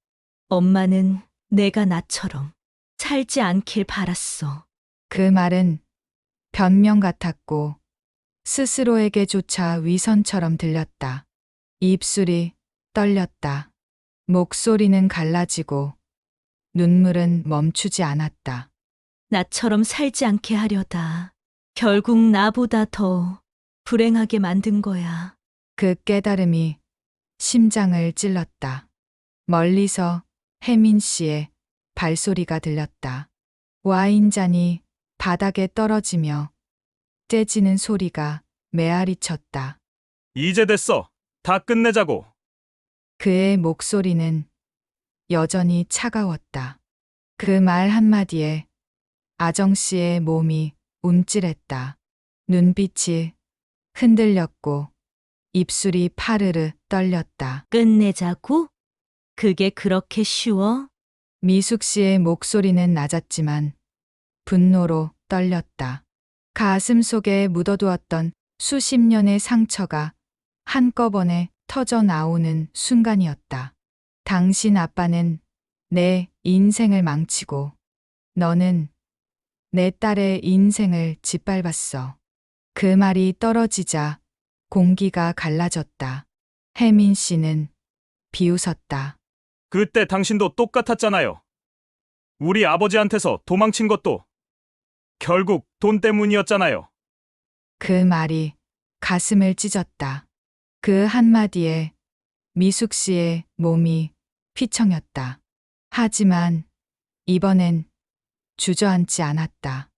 엄마는 내가 나처럼 살지 않길 바랐어. 그 말은 변명 같았고 스스로에게조차 위선처럼 들렸다. 입술이 떨렸다. 목소리는 갈라지고 눈물은 멈추지 않았다. 나처럼 살지 않게 하려다 결국 나보다 더 불행하게 만든 거야. 그 깨달음이 심장을 찔렀다. 멀리서 혜민 씨의 발소리가 들렸다. 와인잔이 바닥에 떨어지며 째지는 소리가 메아리 쳤다. 이제 됐어. 다 끝내자고. 그의 목소리는 여전히 차가웠다. 그 말 한마디에 아정 씨의 몸이 움찔했다. 눈빛이 흔들렸고 입술이 파르르 떨렸다. 끝내자고? 그게 그렇게 쉬워? 미숙 씨의 목소리는 낮았지만 분노로 떨렸다. 가슴 속에 묻어두었던 수십 년의 상처가 한꺼번에 터져 나오는 순간이었다. 당신 아빠는 내 인생을 망치고 너는 내 딸의 인생을 짓밟았어. 그 말이 떨어지자 공기가 갈라졌다. 혜민 씨는 비웃었다. 그때 당신도 똑같았잖아요. 우리 아버지한테서 도망친 것도 결국 돈 때문이었잖아요. 그 말이 가슴을 찢었다. 그 한마디에 미숙 씨의 몸이 휘청였다. 하지만 이번엔 주저앉지 않았다.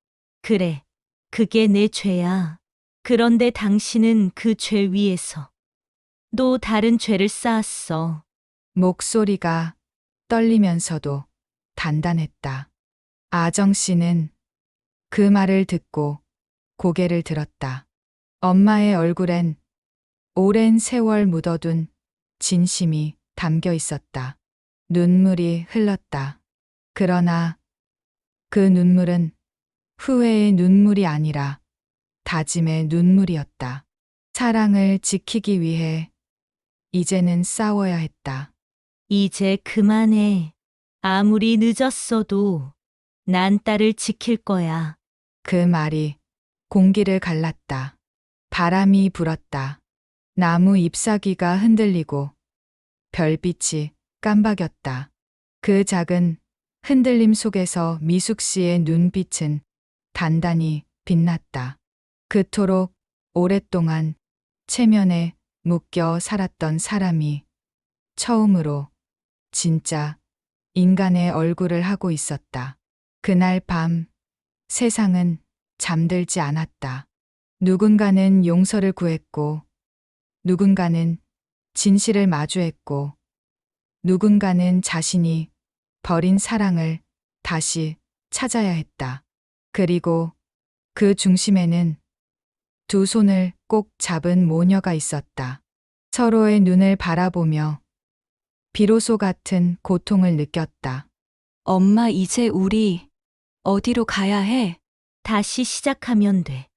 그래, 그게 내 죄야. 그런데 당신은 그 죄 위에서 또 다른 죄를 쌓았어. 목소리가 떨리면서도 단단했다. 아정 씨는 그 말을 듣고 고개를 들었다. 엄마의 얼굴엔 오랜 세월 묻어둔 진심이 담겨 있었다. 눈물이 흘렀다. 그러나 그 눈물은 후회의 눈물이 아니라 다짐의 눈물이었다. 사랑을 지키기 위해 이제는 싸워야 했다. 이제 그만해. 아무리 늦었어도 난 딸을 지킬 거야. 그 말이 공기를 갈랐다. 바람이 불었다. 나무 잎사귀가 흔들리고 별빛이 깜박였다. 그 작은 흔들림 속에서 미숙 씨의 눈빛은 단단히 빛났다. 그토록 오랫동안 체면에 묶여 살았던 사람이 처음으로 진짜 인간의 얼굴을 하고 있었다. 그날 밤 세상은 잠들지 않았다. 누군가는 용서를 구했고, 누군가는 진실을 마주했고, 누군가는 자신이 버린 사랑을 다시 찾아야 했다. 그리고 그 중심에는 두 손을 꼭 잡은 모녀가 있었다. 서로의 눈을 바라보며 비로소 같은 고통을 느꼈다. 엄마, 이제 우리 어디로 가야 해? 다시 시작하면 돼.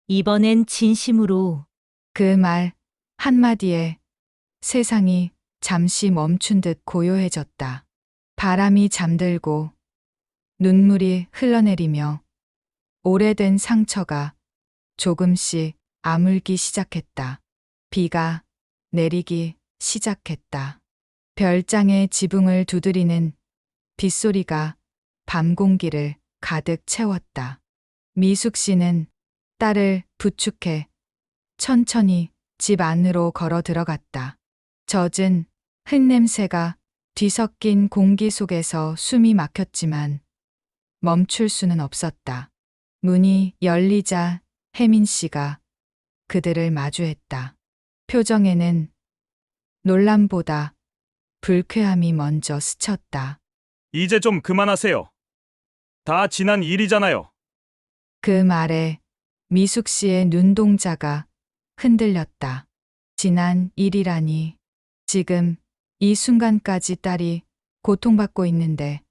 이번엔 진심으로. 그 말 한마디에 세상이 잠시 멈춘 듯 고요해졌다. 바람이 잠들고 눈물이 흘러내리며 오래된 상처가 조금씩 아물기 시작했다. 비가 내리기 시작했다. 별장의 지붕을 두드리는 빗소리가 밤 공기를 가득 채웠다. 미숙 씨는 딸을 부축해 천천히 집 안으로 걸어 들어갔다. 젖은 흙냄새가 뒤섞인 공기 속에서 숨이 막혔지만 멈출 수는 없었다. 문이 열리자 혜민 씨가 그들을 마주했다. 표정에는 놀람보다 불쾌함이 먼저 스쳤다. 이제 좀 그만하세요. 다 지난 일이잖아요. 그 말에 미숙 씨의 눈동자가 흔들렸다. 지난 일이라니. 지금 이 순간까지 딸이 고통받고 있는데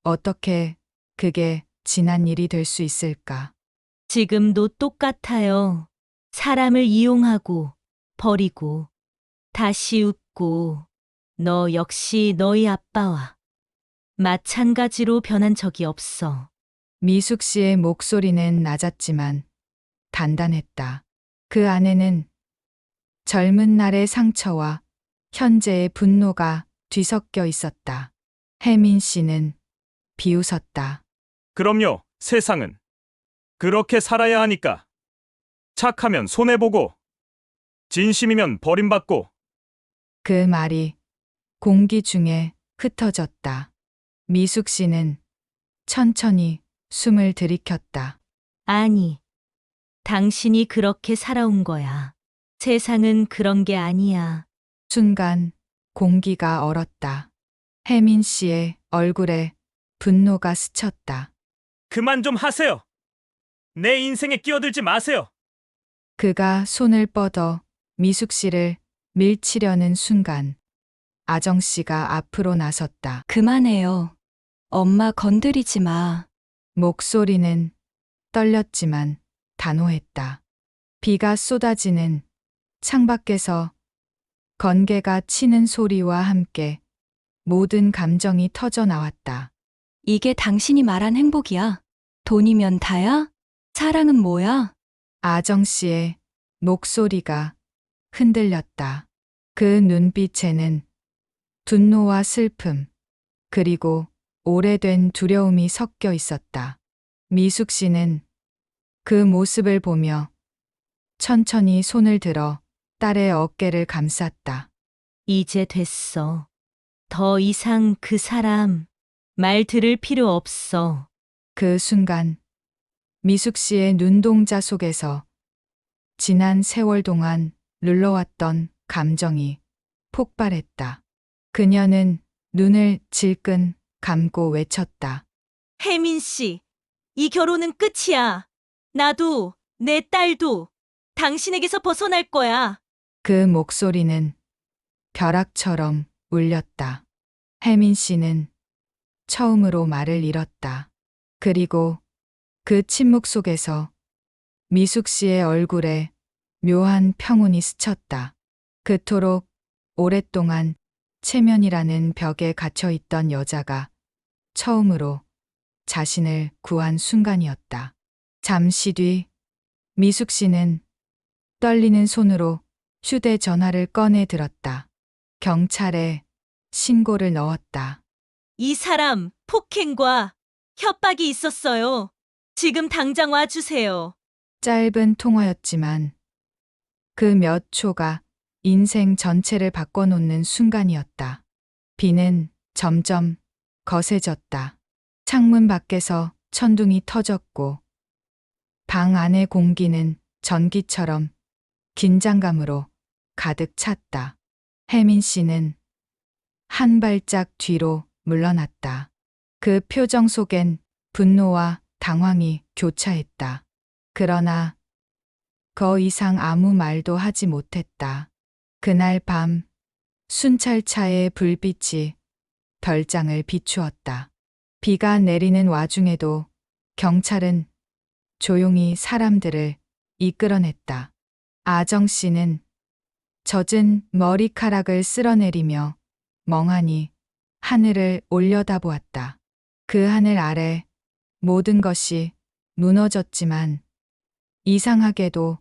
어떻게 그게 지난 일이 될 수 있을까? 지금도 똑같아요. 사람을 이용하고 버리고 다시 웃고 너 역시 너희 아빠와 마찬가지로 변한 적이 없어. 미숙 씨의 목소리는 낮았지만 단단했다. 그 안에는 젊은 날의 상처와 현재의 분노가 뒤섞여 있었다. 혜민 씨는 비웃었다. 그럼요, 세상은. 그렇게 살아야 하니까. 착하면 손해보고, 진심이면 버림받고. 그 말이 공기 중에 흩어졌다. 미숙 씨는 천천히 숨을 들이켰다. 아니, 당신이 그렇게 살아온 거야. 세상은 그런 게 아니야. 순간 공기가 얼었다. 혜민 씨의 얼굴에 분노가 스쳤다. 그만 좀 하세요. 내 인생에 끼어들지 마세요. 그가 손을 뻗어 미숙 씨를 밀치려는 순간 아정 씨가 앞으로 나섰다. 그만해요. 엄마 건드리지 마. 목소리는 떨렸지만 단호했다. 비가 쏟아지는 창밖에서 건개가 치는 소리와 함께 모든 감정이 터져 나왔다. 이게 당신이 말한 행복이야. 돈이면 다야? 사랑은 뭐야? 아정 씨의 목소리가 흔들렸다. 그 눈빛에는 분노와 슬픔, 그리고 오래된 두려움이 섞여 있었다. 미숙 씨는 그 모습을 보며 천천히 손을 들어 딸의 어깨를 감쌌다. 이제 됐어. 더 이상 그 사람 말 들을 필요 없어. 그 순간 미숙 씨의 눈동자 속에서 지난 세월 동안 눌러왔던 감정이 폭발했다. 그녀는 눈을 질끈 감고 외쳤다. 혜민 씨, 이 결혼은 끝이야. 나도, 내 딸도 당신에게서 벗어날 거야. 그 목소리는 벼락처럼 울렸다. 혜민 씨는 처음으로 말을 잃었다. 그리고 그 침묵 속에서 미숙 씨의 얼굴에 묘한 평온이 스쳤다. 그토록 오랫동안 체면이라는 벽에 갇혀 있던 여자가 처음으로 자신을 구한 순간이었다. 잠시 뒤 미숙 씨는 떨리는 손으로 휴대전화를 꺼내 들었다. 경찰에 신고를 넣었다. 이 사람 폭행과 협박이 있었어요. 지금 당장 와주세요. 짧은 통화였지만 그 몇 초가 인생 전체를 바꿔놓는 순간이었다. 비는 점점 거세졌다. 창문 밖에서 천둥이 터졌고 방 안의 공기는 전기처럼 긴장감으로 가득 찼다. 혜민 씨는 한 발짝 뒤로 물러났다. 그 표정 속엔 분노와 당황이 교차했다. 그러나 더 이상 아무 말도 하지 못했다. 그날 밤 순찰차의 불빛이 별장을 비추었다. 비가 내리는 와중에도 경찰은 조용히 사람들을 이끌어냈다. 아정 씨는 젖은 머리카락을 쓸어내리며 멍하니 하늘을 올려다보았다. 그 하늘 아래 모든 것이 무너졌지만 이상하게도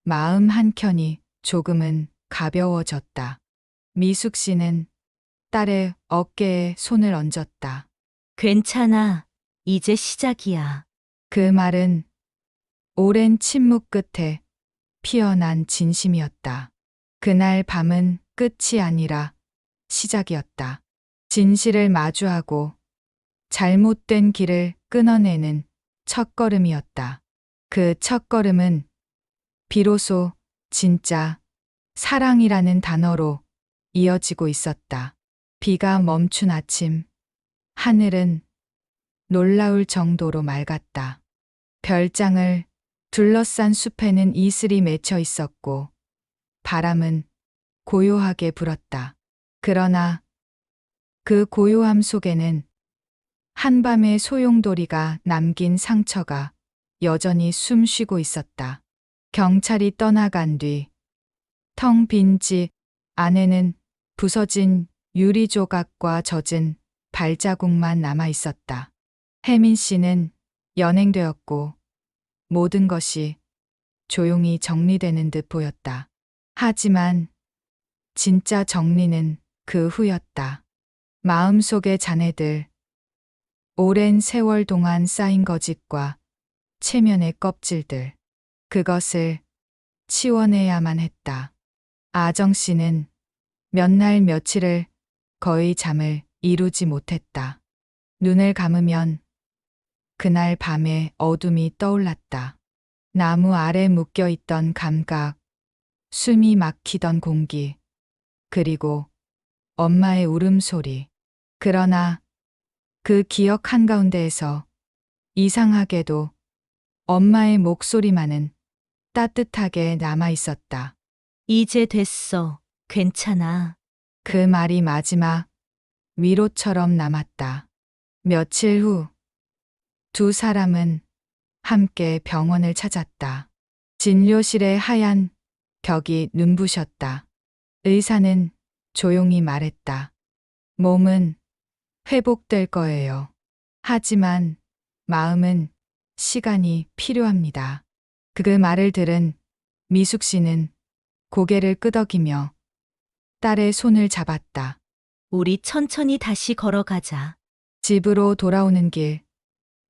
마음 한켠이 조금은 가벼워졌다. 미숙 씨는 딸의 어깨에 손을 얹었다. 괜찮아. 이제 시작이야. 그 말은 오랜 침묵 끝에 피어난 진심이었다. 그날 밤은 끝이 아니라 시작이었다. 진실을 마주하고 잘못된 길을 끊어내는 첫걸음이었다. 그 첫걸음은 비로소 진짜 사랑이라는 단어로 이어지고 있었다. 비가 멈춘 아침, 하늘은 놀라울 정도로 맑았다. 별장을 둘러싼 숲에는 이슬이 맺혀 있었고 바람은 고요하게 불었다. 그러나 그 고요함 속에는 한밤의 소용돌이가 남긴 상처가 여전히 숨쉬고 있었다. 경찰이 떠나간 뒤 텅 빈 집 안에는 부서진 유리 조각과 젖은 발자국만 남아 있었다. 혜민 씨는 연행되었고 모든 것이 조용히 정리되는 듯 보였다. 하지만 진짜 정리는 그 후였다. 마음속의 잔해들, 오랜 세월 동안 쌓인 거짓과 체면의 껍질들, 그것을 치워내야만 했다. 아정 씨는 몇 날 며칠을 거의 잠을 이루지 못했다. 눈을 감으면 그날 밤의 어둠이 떠올랐다. 나무 아래 묶여 있던 감각, 숨이 막히던 공기, 그리고 엄마의 울음소리. 그러나 그 기억 한가운데에서 이상하게도 엄마의 목소리만은 따뜻하게 남아 있었다. 이제 됐어. 괜찮아. 그 말이 마지막 위로처럼 남았다. 며칠 후 두 사람은 함께 병원을 찾았다. 진료실의 하얀 벽이 눈부셨다. 의사는 조용히 말했다. 몸은 회복될 거예요. 하지만 마음은 시간이 필요합니다. 그 말을 들은 미숙 씨는 고개를 끄덕이며 딸의 손을 잡았다. 우리 천천히 다시 걸어가자. 집으로 돌아오는 길,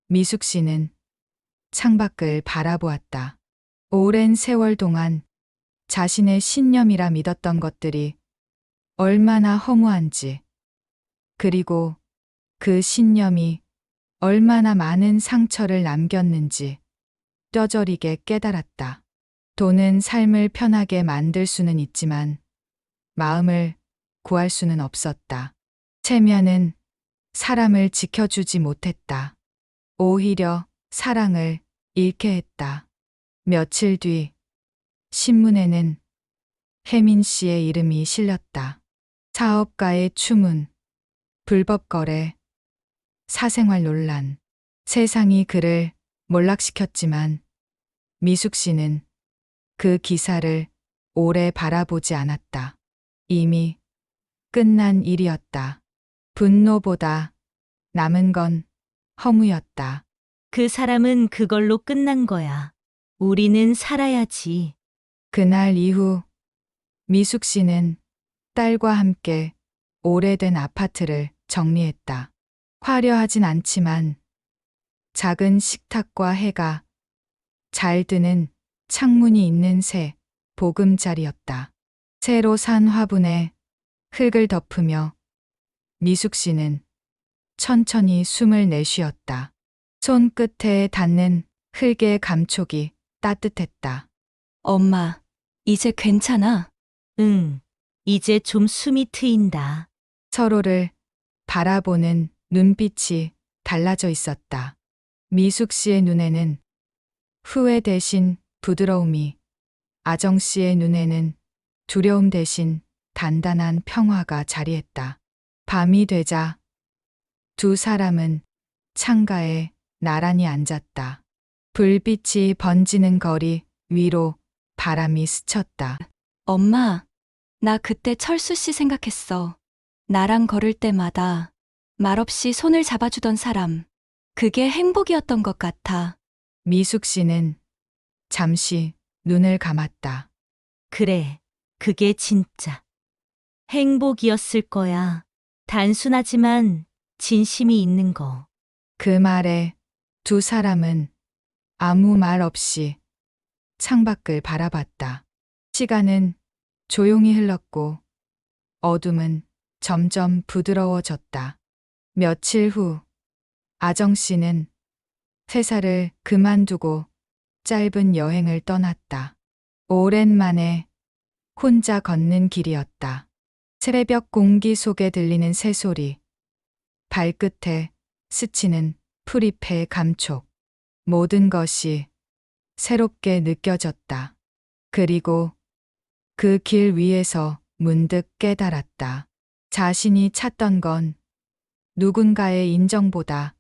미숙 씨는 창밖을 바라보았다. 오랜 세월 동안 자신의 신념이라 믿었던 것들이 얼마나 허무한지, 그리고 그 신념이 얼마나 많은 상처를 남겼는지 뼈저리게 깨달았다. 돈은 삶을 편하게 만들 수는 있지만 마음을 구할 수는 없었다. 체면은 사람을 지켜주지 못했다. 오히려 사랑을 잃게 했다. 며칠 뒤 신문에는 혜민 씨의 이름이 실렸다. 사업가의 추문, 불법 거래, 사생활 논란. 세상이 그를 몰락시켰지만 미숙 씨는 그 기사를 오래 바라보지 않았다. 이미 끝난 일이었다. 분노보다 남은 건 허무였다. 그 사람은 그걸로 끝난 거야. 우리는 살아야지. 그날 이후 미숙 씨는 딸과 함께 오래된 아파트를 정리했다. 화려하진 않지만 작은 식탁과 해가 잘 드는 창문이 있는 새 보금자리였다. 새로 산 화분에 흙을 덮으며 미숙 씨는 천천히 숨을 내쉬었다. 손끝에 닿는 흙의 감촉이 따뜻했다. 엄마, 이제 괜찮아? 응. 이제 좀 숨이 트인다. 서로를 바라보는 눈빛이 달라져 있었다. 미숙 씨의 눈에는 후회 대신 부드러움이, 아정 씨의 눈에는 두려움 대신 단단한 평화가 자리했다. 밤이 되자 두 사람은 창가에 나란히 앉았다. 불빛이 번지는 거리 위로 바람이 스쳤다. 엄마, 나 그때 철수 씨 생각했어. 나랑 걸을 때마다 말없이 손을 잡아주던 사람. 그게 행복이었던 것 같아. 미숙 씨는 잠시 눈을 감았다. 그래. 그게 진짜 행복이었을 거야. 단순하지만 진심이 있는 거. 그 말에 두 사람은 아무 말 없이 창밖을 바라봤다. 시간은 조용히 흘렀고 어둠은 점점 부드러워졌다. 며칠 후 아정 씨는 회사를 그만두고 짧은 여행을 떠났다. 오랜만에 혼자 걷는 길이었다. 새벽 공기 속에 들리는 새소리, 발끝에 스치는 풀잎의 감촉, 모든 것이 새롭게 느껴졌다. 그리고 그 길 위에서 문득 깨달았다. 자신이 찾던 건 누군가의 인정보다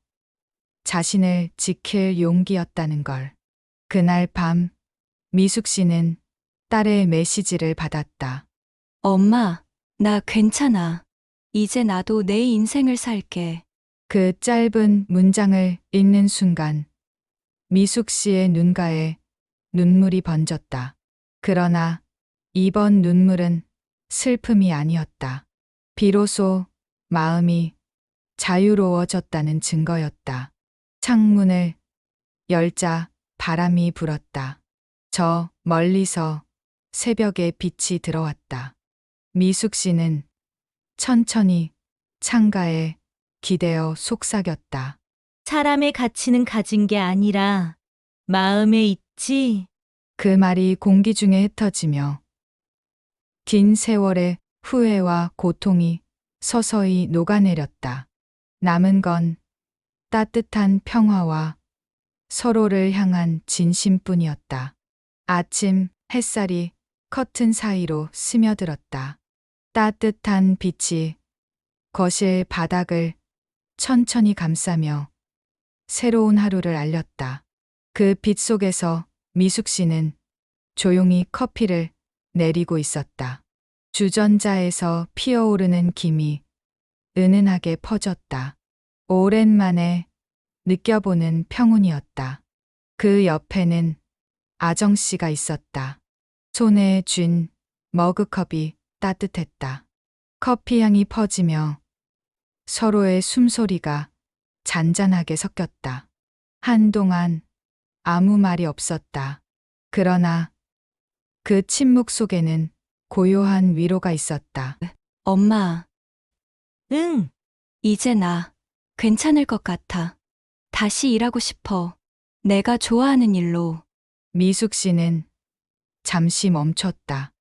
자신을 지킬 용기였다는 걸. 그날 밤 미숙 씨는 딸의 메시지를 받았다. 엄마, 나 괜찮아. 이제 나도 내 인생을 살게. 그 짧은 문장을 읽는 순간 미숙 씨의 눈가에 눈물이 번졌다. 그러나 이번 눈물은 슬픔이 아니었다. 비로소 마음이 자유로워졌다는 증거였다. 창문을 열자 바람이 불었다. 저 멀리서 새벽에 빛이 들어왔다. 미숙 씨는 천천히 창가에 기대어 속삭였다. 사람의 가치는 가진 게 아니라 마음에 있지. 그 말이 공기 중에 흩어지며 긴 세월의 후회와 고통이 서서히 녹아내렸다. 남은 건 따뜻한 평화와 서로를 향한 진심뿐이었다. 아침 햇살이 커튼 사이로 스며들었다. 따뜻한 빛이 거실 바닥을 천천히 감싸며 새로운 하루를 알렸다. 그 빛 속에서 미숙 씨는 조용히 커피를 내리고 있었다. 주전자에서 피어오르는 김이 은은하게 퍼졌다. 오랜만에 느껴보는 평온이었다. 그 옆에는 아정 씨가 있었다. 손에 쥔 머그컵이 따뜻했다. 커피 향이 퍼지며 서로의 숨소리가 잔잔하게 섞였다. 한동안 아무 말이 없었다. 그러나 그 침묵 속에는 고요한 위로가 있었다. 엄마, 응, 이제 나 괜찮을 것 같아. 다시 일하고 싶어. 내가 좋아하는 일로. 미숙 씨는 잠시 멈췄다.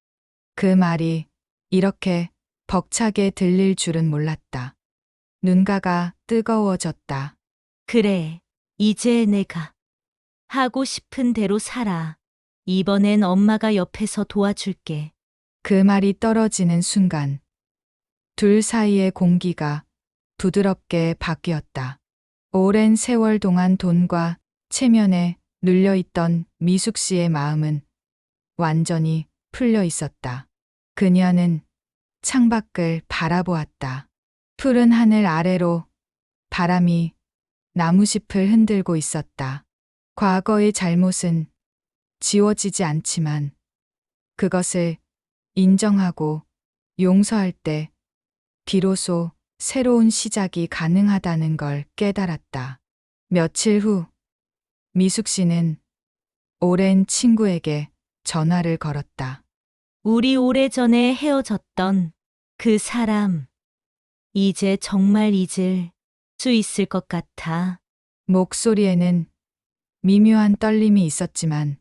그 말이 이렇게 벅차게 들릴 줄은 몰랐다. 눈가가 뜨거워졌다. 그래. 이제 내가 하고 싶은 대로 살아. 이번엔 엄마가 옆에서 도와줄게. 그 말이 떨어지는 순간 둘 사이의 공기가 부드럽게 바뀌었다. 오랜 세월 동안 돈과 체면에 눌려있던 미숙 씨의 마음은 완전히 풀려 있었다. 그녀는 창밖을 바라보았다. 푸른 하늘 아래로 바람이 나무잎을 흔들고 있었다. 과거의 잘못은 지워지지 않지만 그것을 인정하고 용서할 때 비로소 새로운 시작이 가능하다는 걸 깨달았다. 며칠 후 미숙 씨는 오랜 친구에게 전화를 걸었다. 우리 오래전에 헤어졌던 그 사람. 이제 정말 잊을 수 있을 것 같아. 목소리에는 미묘한 떨림이 있었지만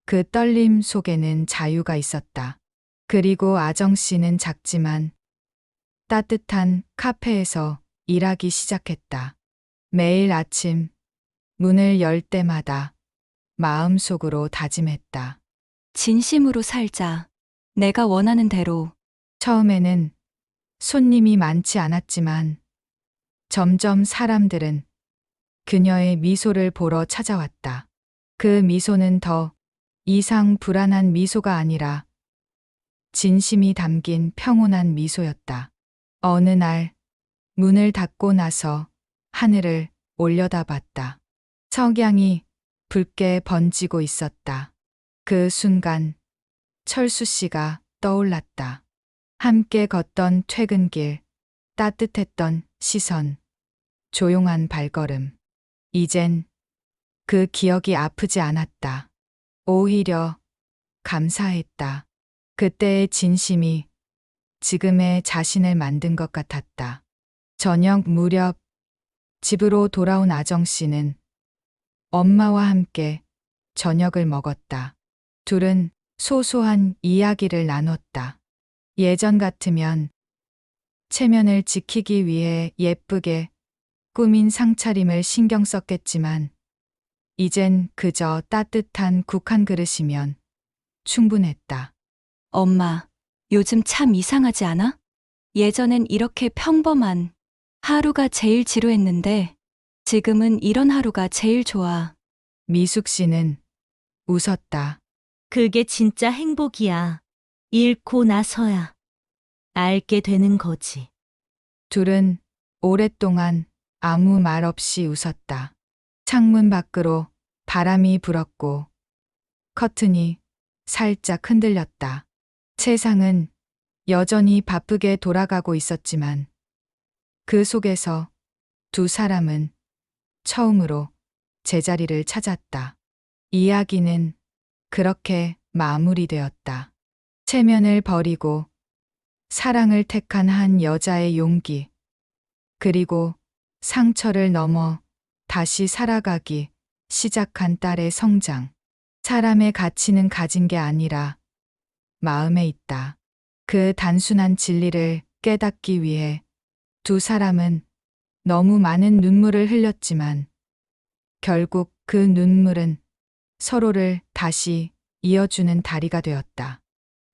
그 떨림 속에는 자유가 있었다. 그리고 아정 씨는 작지만 따뜻한 카페에서 일하기 시작했다. 매일 아침 문을 열 때마다 마음속으로 다짐했다. 진심으로 살자. 내가 원하는 대로. 처음에는 손님이 많지 않았지만 점점 사람들은 그녀의 미소를 보러 찾아왔다. 그 미소는 더 이상 불안한 미소가 아니라 진심이 담긴 평온한 미소였다. 어느 날 문을 닫고 나서 하늘을 올려다봤다. 석양이 붉게 번지고 있었다. 그 순간 철수 씨가 떠올랐다. 함께 걷던 퇴근길, 따뜻했던 시선, 조용한 발걸음. 이젠 그 기억이 아프지 않았다. 오히려 감사했다. 그때의 진심이 지금의 자신을 만든 것 같았다. 저녁 무렵 집으로 돌아온 아정 씨는 엄마와 함께 저녁을 먹었다. 둘은 소소한 이야기를 나눴다. 예전 같으면 체면을 지키기 위해 예쁘게 꾸민 상차림을 신경 썼겠지만 이젠 그저 따뜻한 국 한 그릇이면 충분했다. 엄마, 요즘 참 이상하지 않아? 예전엔 이렇게 평범한 하루가 제일 지루했는데 지금은 이런 하루가 제일 좋아. 미숙 씨는 웃었다. 그게 진짜 행복이야. 잃고 나서야 알게 되는 거지. 둘은 오랫동안 아무 말 없이 웃었다. 창문 밖으로 바람이 불었고 커튼이 살짝 흔들렸다. 세상은 여전히 바쁘게 돌아가고 있었지만 그 속에서 두 사람은 처음으로 제자리를 찾았다. 이야기는 그렇게 마무리되었다. 체면을 버리고 사랑을 택한 한 여자의 용기, 그리고 상처를 넘어 다시 살아가기 시작한 딸의 성장. 사람의 가치는 가진 게 아니라 마음에 있다. 그 단순한 진리를 깨닫기 위해 두 사람은 너무 많은 눈물을 흘렸지만 결국 그 눈물은 서로를 다시 이어주는 다리가 되었다.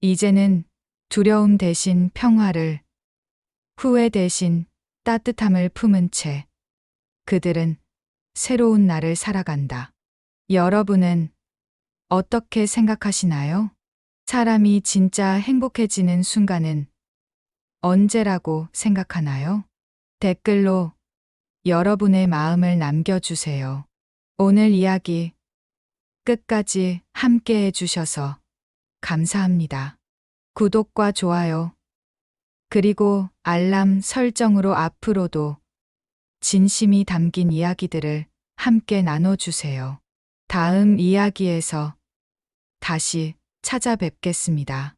이제는 두려움 대신 평화를, 후회 대신 따뜻함을 품은 채 그들은 새로운 날을 살아간다. 여러분은 어떻게 생각하시나요? 사람이 진짜 행복해지는 순간은 언제라고 생각하나요? 댓글로 여러분의 마음을 남겨주세요. 오늘 이야기 끝까지 함께 해주셔서 감사합니다. 구독과 좋아요, 그리고 알람 설정으로 앞으로도 진심이 담긴 이야기들을 함께 나눠주세요. 다음 이야기에서 다시 찾아뵙겠습니다.